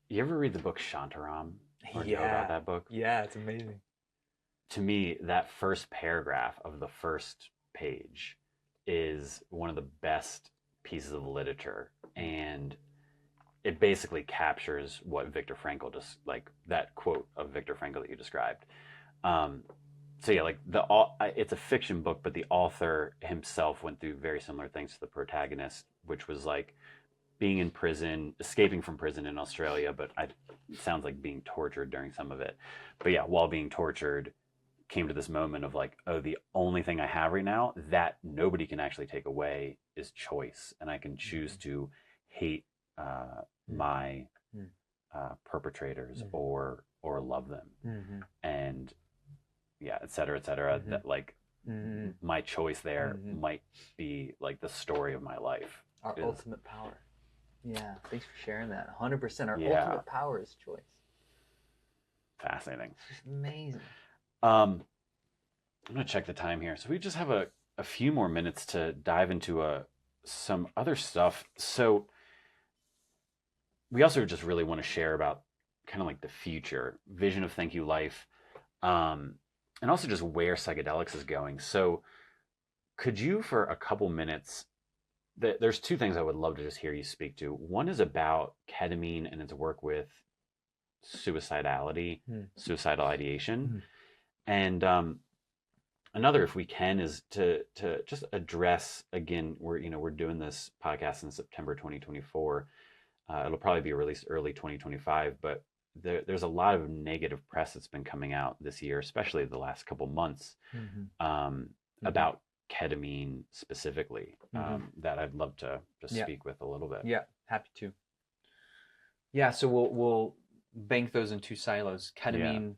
You ever read the book Shantaram? Or know about that book?
Yeah, it's amazing.
To me, that first paragraph of the first page is one of the best pieces of literature. And it basically captures what Viktor Frankl just, like that quote of Viktor Frankl that you described. So yeah, like it's a fiction book, but the author himself went through very similar things to the protagonist, which was like being in prison, escaping from prison in Australia, but it sounds like being tortured during some of it. But yeah, while being tortured, came to this moment of like, oh, the only thing I have right now that nobody can actually take away is choice, and I can choose to hate my perpetrators or love them, and yeah, et cetera, that like my choice there might be like the story of my life.
Our ultimate power. Yeah, thanks for sharing that. 100%. Our ultimate power is choice.
Fascinating.
It's amazing.
I'm going to check the time here. So we just have a few more minutes to dive into some other stuff. So we also just really want to share about kind of like the future vision of Thank You Life, and also just where psychedelics is going. So could you, for a couple minutes, there's two things I would love to just hear you speak to. One is about ketamine and its work with suicidality, suicidal ideation. And another, if we can, is to just address, again, we're doing this podcast in September 2024. It'll probably be released early 2025, but there's a lot of negative press that's been coming out this year, especially the last couple months, about ketamine specifically, that I'd love to just speak with a little bit.
Yeah, happy to. Yeah, so we'll bank those in two silos: ketamine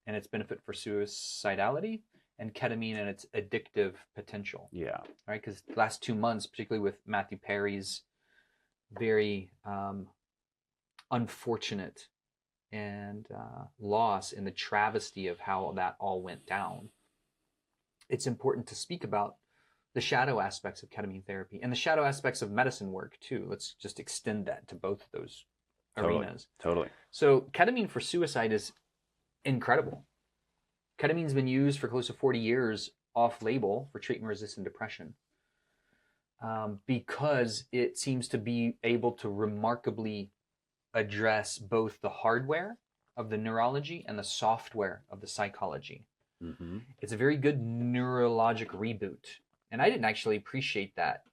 and its benefit for suicidality, and ketamine and its addictive potential.
Yeah.
All right, because the last 2 months, particularly with Matthew Perry's very unfortunate and loss and the travesty of how that all went down, it's important to speak about the shadow aspects of ketamine therapy and the shadow aspects of medicine work too. Let's just extend that to both of those arenas.
Totally.
So ketamine for suicide is incredible. Ketamine's been used for close to 40 years off-label for treatment-resistant depression, because it seems to be able to remarkably address both the hardware of the neurology and the software of the psychology. It's a very good neurologic reboot. And I didn't actually appreciate that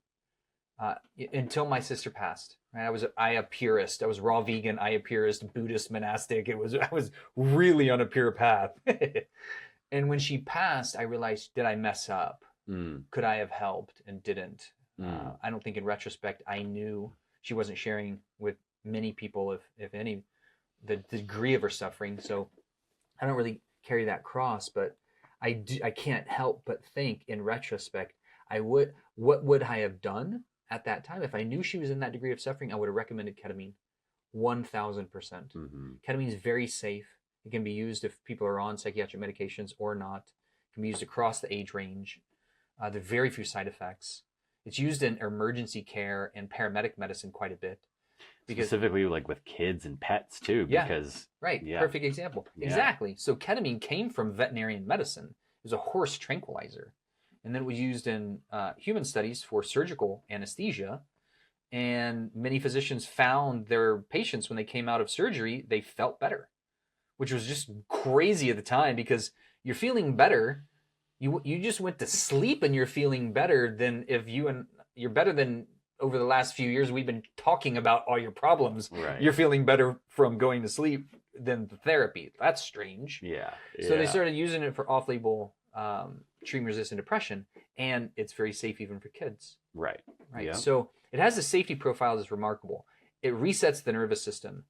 until my sister passed. Right? I a purist. I was raw vegan, I a purist, Buddhist, monastic. I was really on a pure path. And when she passed, I realized, did I mess up? Could I have helped and didn't? I don't think in retrospect I knew. She wasn't sharing with many people, if any, the degree of her suffering. So I don't really carry that cross, but I can't help but think in retrospect, what would I have done at that time? If I knew she was in that degree of suffering, I would have recommended ketamine 1000%. Ketamine is very safe. It can be used if people are on psychiatric medications or not. It can be used across the age range. There are very few side effects. It's used in emergency care and paramedic medicine quite a bit. Because,
specifically like with kids and pets too,
Yeah.
because
right, perfect example.
Yeah.
Exactly. So ketamine came from veterinarian medicine. It was a horse tranquilizer. And then it was used in human studies for surgical anesthesia. And many physicians found their patients, when they came out of surgery, they felt better, which was just crazy at the time, because you're feeling better. You just went to sleep and you're feeling better than you're better than over the last few years we've been talking about all your problems.
Right.
You're feeling better from going to sleep than the therapy. That's strange.
Yeah.
So they started using it for off-label treatment-resistant depression, and it's very safe even for kids.
Right.
Right.
Yeah.
So it has a safety profile that's remarkable. It resets the nervous system.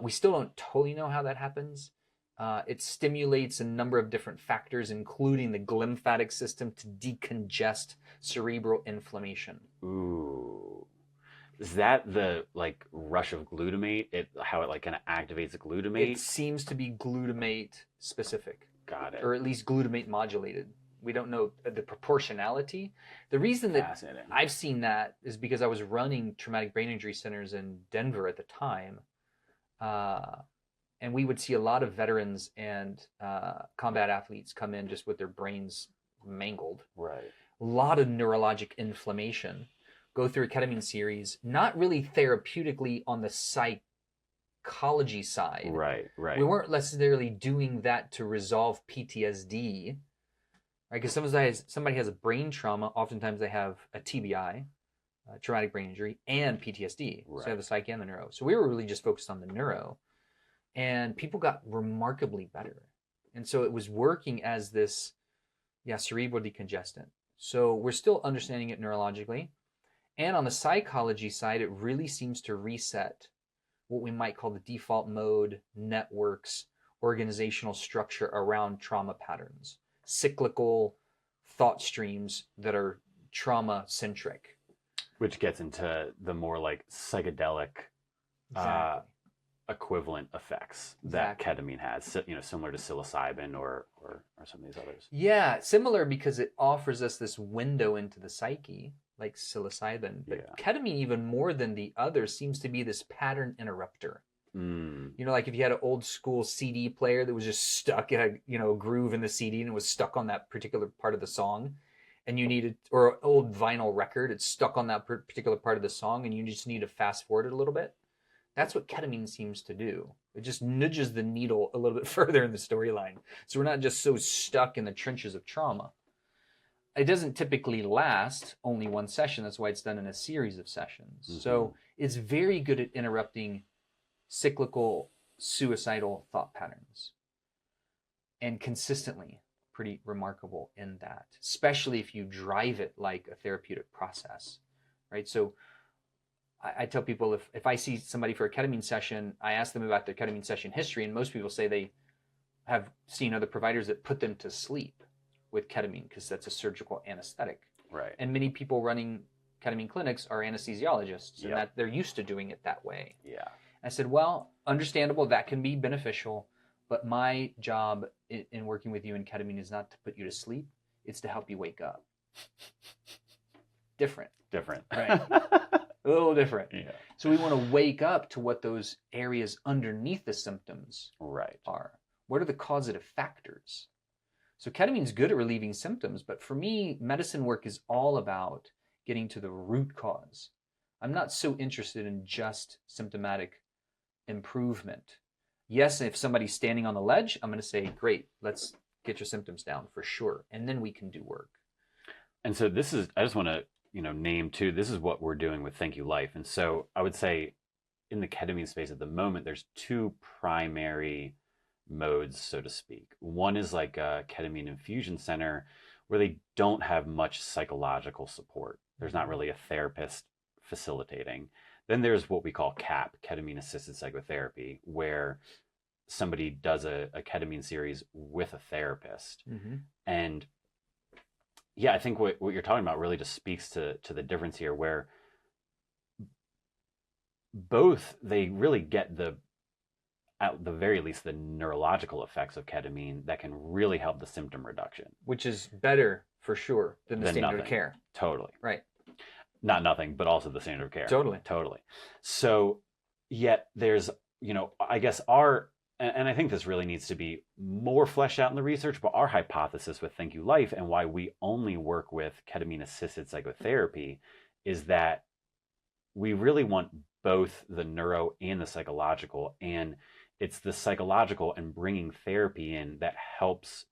We still don't totally know how that happens. It stimulates a number of different factors, including the glymphatic system, to decongest cerebral inflammation.
Ooh. Is that the like rush of glutamate? How it like kind of activates glutamate?
It seems to be glutamate specific.
Got it.
Or at least glutamate modulated. We don't know the proportionality. The reason that I've seen that is because I was running traumatic brain injury centers in Denver at the time. And we would see a lot of veterans and combat athletes come in just with their brains mangled.
Right.
A lot of neurologic inflammation. Go through a ketamine series, not really therapeutically on the psychology side.
Right. Right.
We weren't necessarily doing that to resolve PTSD. Right, because somebody has a brain trauma, oftentimes they have a TBI, traumatic brain injury, and PTSD.
Right.
So they have the psych and the neuro. So we were really just focused on the neuro. And people got remarkably better. And so it was working as this, cerebral decongestant. So we're still understanding it neurologically. And on the psychology side, it really seems to reset what we might call the default mode, networks, organizational structure around trauma patterns, cyclical thought streams that are trauma-centric.
Which gets into the more like psychedelic equivalent effects that ketamine has, similar to psilocybin or some of these others.
Yeah, similar because it offers us this window into the psyche, like psilocybin. But ketamine, even more than the others, seems to be this pattern interrupter. Like if you had an old school CD player that was just stuck, it had, a groove in the CD and it was stuck on that particular part of the song, and you needed, or an old vinyl record, it's stuck on that particular part of the song and you just need to fast forward it a little bit. That's what ketamine seems to do. It just nudges the needle a little bit further in the storyline. So we're not just so stuck in the trenches of trauma. It doesn't typically last only one session. That's why it's done in a series of sessions. Mm-hmm. So it's very good at interrupting cyclical suicidal thought patterns. And consistently pretty remarkable in that, especially if you drive it like a therapeutic process, right? So I tell people if I see somebody for a ketamine session, I ask them about their ketamine session history, and most people say they have seen other providers that put them to sleep with ketamine because that's a surgical anesthetic.
Right.
And many people running ketamine clinics are anesthesiologists, and that they're used to doing it that way.
Yeah.
I said, well, understandable, that can be beneficial, but my job in working with you in ketamine is not to put you to sleep, it's to help you wake up. Different. Right. A little different.
Yeah.
So we want to wake up to what those areas underneath the symptoms are. What are the causative factors? So ketamine's good at relieving symptoms, but for me, medicine work is all about getting to the root cause. I'm not so interested in just symptomatic improvement. Yes, if somebody's standing on the ledge, I'm going to say, great, let's get your symptoms down for sure. And then we can do work.
And so this is, I just want to, name too, this is what we're doing with Thank You Life. And so I would say in the ketamine space at the moment, there's two primary modes, so to speak. One is like a ketamine infusion center where they don't have much psychological support. There's not really a therapist facilitating. Then there's what we call CAP, ketamine-assisted psychotherapy, where somebody does a ketamine series with a therapist. Mm-hmm. And yeah, I think what you're talking about really just speaks to the difference here, where both, they really get at the very least, the neurological effects of ketamine that can really help the symptom reduction.
Which is better, for sure, than the standard
nothing.
of care.
Totally.
Right.
not nothing, but also the standard of care.
Totally.
So yet there's, I guess and I think this really needs to be more fleshed out in the research, but our hypothesis with Thank You Life and why we only work with ketamine-assisted psychotherapy is that we really want both the neuro and the psychological, and it's the psychological and bringing therapy in that helps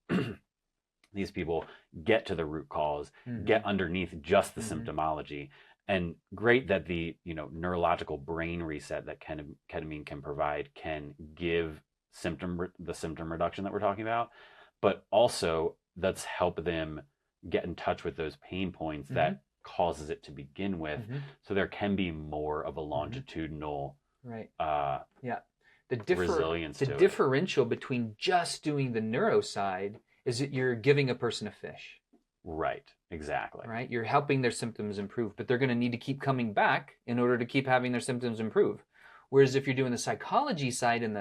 these people get to the root cause, get underneath just the symptomology. And great that the neurological brain reset that ketamine can provide can give the symptom reduction that we're talking about, but also let's help them get in touch with those pain points that causes it to begin with, so there can be more of a longitudinal resilience to
the
it.
differential between just doing the neuro side is that you're giving a person a fish.
Right, exactly.
Right, you're helping their symptoms improve, but they're going to need to keep coming back in order to keep having their symptoms improve. Whereas if you're doing the psychology side and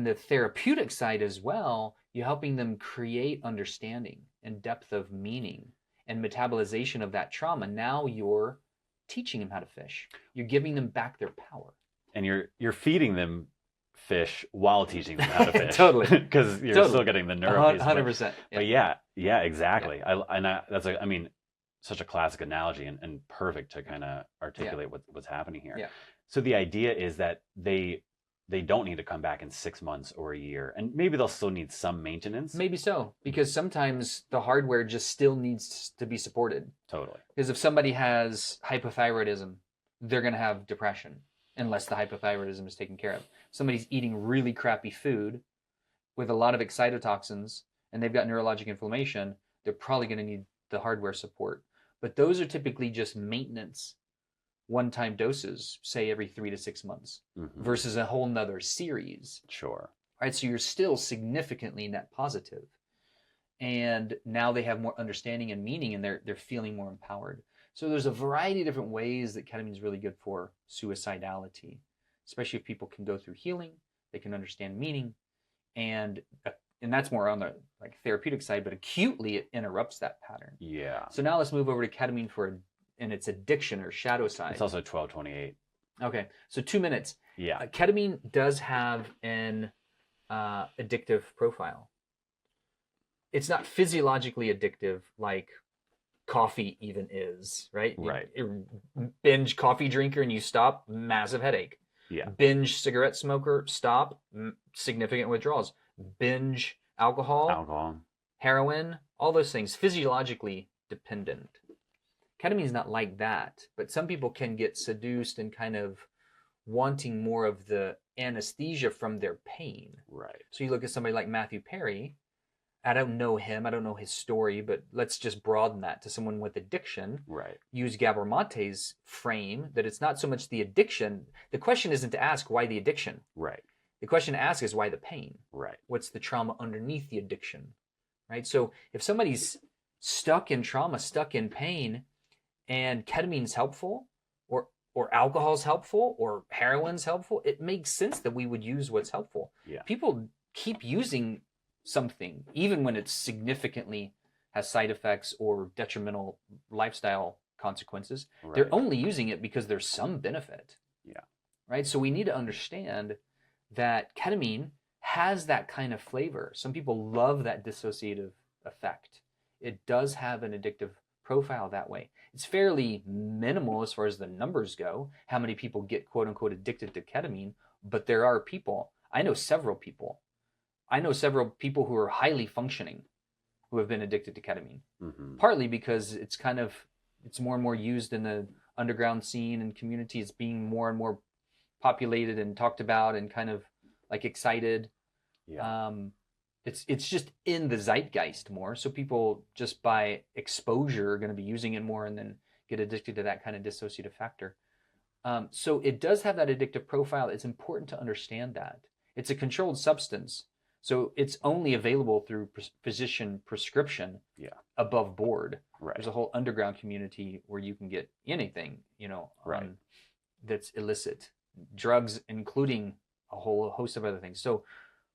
the therapeutic side as well, you're helping them create understanding and depth of meaning and metabolization of that trauma. Now you're teaching them how to fish. You're giving them back their power.
And you're feeding them fish while teaching them how to fish.
Totally.
Because you're still getting the neuro piece.
100%.
But yeah, exactly. Yeah. That's such a classic analogy and perfect to kind of articulate what's happening here.
Yeah.
So the idea is that they don't need to come back in 6 months or a year, and maybe they'll still need some maintenance.
Maybe so, because sometimes the hardware just still needs to be supported.
Totally.
Because if somebody has hypothyroidism, they're going to have depression unless the hypothyroidism is taken care of. Somebody's eating really crappy food with a lot of excitotoxins and they've got neurologic inflammation, they're probably going to need the hardware support. But those are typically just maintenance one-time doses, say every 3 to 6 months, versus a whole nother series.
Sure.
Right, so you're still significantly net positive. And now they have more understanding and meaning, and they're feeling more empowered. So there's a variety of different ways that ketamine is really good for suicidality, especially if people can go through healing, they can understand meaning, and that's more on the therapeutic side, but acutely it interrupts that pattern.
Yeah.
So now let's move over to ketamine in its addiction or shadow side.
It's also 1228.
Okay, so 2 minutes.
Yeah.
Ketamine does have an addictive profile. It's not physiologically addictive like coffee even is, right?
Right.
You binge coffee drinker and you stop, massive headache.
Yeah.
Binge cigarette smoker, stop, significant withdrawals. Binge alcohol, heroin, all those things, physiologically dependent. Ketamine is not like that, but some people can get seduced and kind of wanting more of the anesthesia from their pain.
Right.
So you look at somebody like Matthew Perry. I don't know him. I don't know his story, but let's just broaden that to someone with addiction.
Right.
Use Gabor Mate's frame that it's not so much the addiction. The question isn't to ask why the addiction.
Right.
The question to ask is why the pain.
Right.
What's the trauma underneath the addiction? Right. So if somebody's stuck in trauma, stuck in pain, and ketamine's helpful, or alcohol's helpful, or heroin's helpful, it makes sense that we would use what's helpful.
Yeah.
People keep using something, even when it significantly has side effects or detrimental lifestyle consequences.
Right.
They're only using it because there's some benefit.
Yeah.
Right? So we need to understand that ketamine has that kind of flavor. Some people love that dissociative effect. It does have an addictive profile that way. It's fairly minimal as far as the numbers go, how many people get quote unquote addicted to ketamine, but there are people. I know several people who are highly functioning who have been addicted to ketamine. Partly because it's more and more used in the underground scene and community. It's being more and more populated and talked about and kind of excited.
Yeah.
It's just in the zeitgeist more. So people just by exposure are going to be using it more and then get addicted to that kind of dissociative factor. So it does have that addictive profile. It's important to understand that. It's a controlled substance. So it's only available through physician prescription above board.
Right.
There's a whole underground community where you can get anything, that's illicit. Drugs, including a whole host of other things. So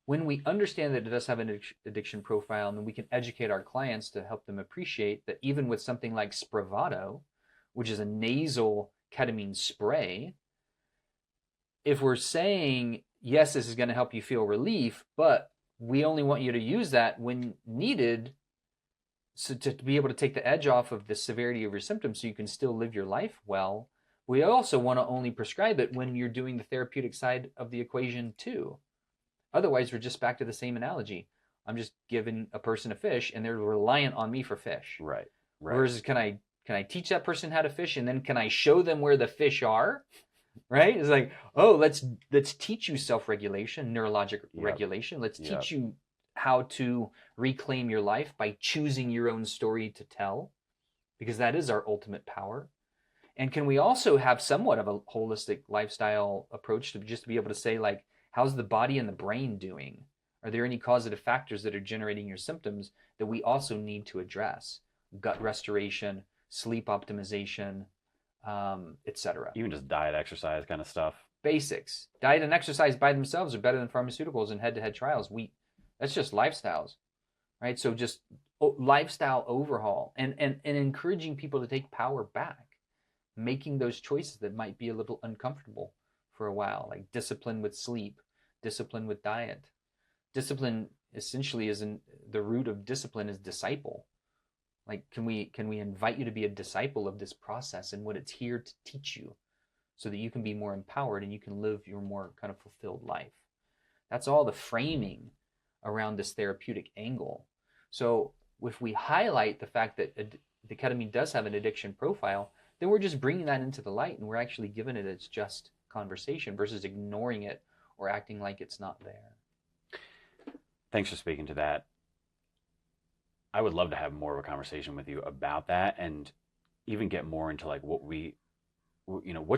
when we understand that it does have an addiction profile, and then we can educate our clients to help them appreciate that even with something like Spravato, which is a nasal ketamine spray, if we're saying, yes, this is going to help you feel relief, but we only want you to use that when needed, so to be able to take the edge off of the severity of your symptoms so you can still live your life well, we also want to only prescribe it when you're doing the therapeutic side of the equation too. Otherwise, we're just back to the same analogy. I'm just giving a person a fish and they're reliant on me for fish.
Right.
Versus can I teach that person how to fish, and then can I show them where the fish are? Right? It's like, oh, let's teach you self-regulation, neurologic regulation. Let's teach you how to reclaim your life by choosing your own story to tell, because that is our ultimate power. And can we also have somewhat of a holistic lifestyle approach to just be able to say, like, how's the body and the brain doing? Are there any causative factors that are generating your symptoms that we also need to address? Gut restoration, sleep optimization, etc.
Even just diet, exercise kind of stuff.
Basics. Diet and exercise by themselves are better than pharmaceuticals in head-to-head trials. That's just lifestyles, right? So just lifestyle overhaul and encouraging people to take power back, making those choices that might be a little uncomfortable for a while, like discipline with sleep, discipline with diet. Discipline essentially the root of discipline is disciple. Like, can we invite you to be a disciple of this process and what it's here to teach you, so that you can be more empowered and you can live your more kind of fulfilled life. That's all the framing around this therapeutic angle. So if we highlight the fact that the ketamine does have an addiction profile, then we're just bringing that into the light and we're actually giving it its just conversation versus ignoring it or acting like it's not there.
Thanks for speaking to that. I would love to have more of a conversation with you about that, and even get more into like what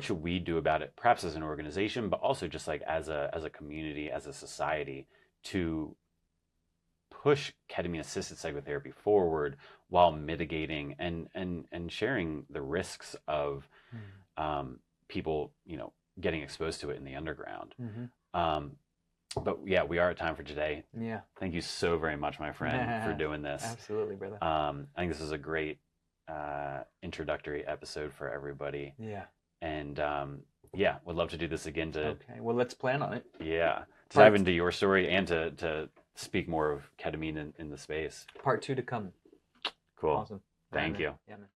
should we do about it, perhaps as an organization, but also just like as a community, as a society, to push ketamine-assisted psychotherapy forward while mitigating and sharing the risks of people, getting exposed to it in the underground. But yeah, we are at time for today.
Yeah.
Thank you so very much, my friend, for doing this.
Absolutely, brother.
I think this is a great introductory episode for everybody.
Yeah.
And would love to do this again.
Okay. Well, let's plan on it.
Yeah. To dive into your story and to speak more of ketamine in the space.
Part 2 to come.
Cool.
Awesome.
Thank you.
Yeah, man.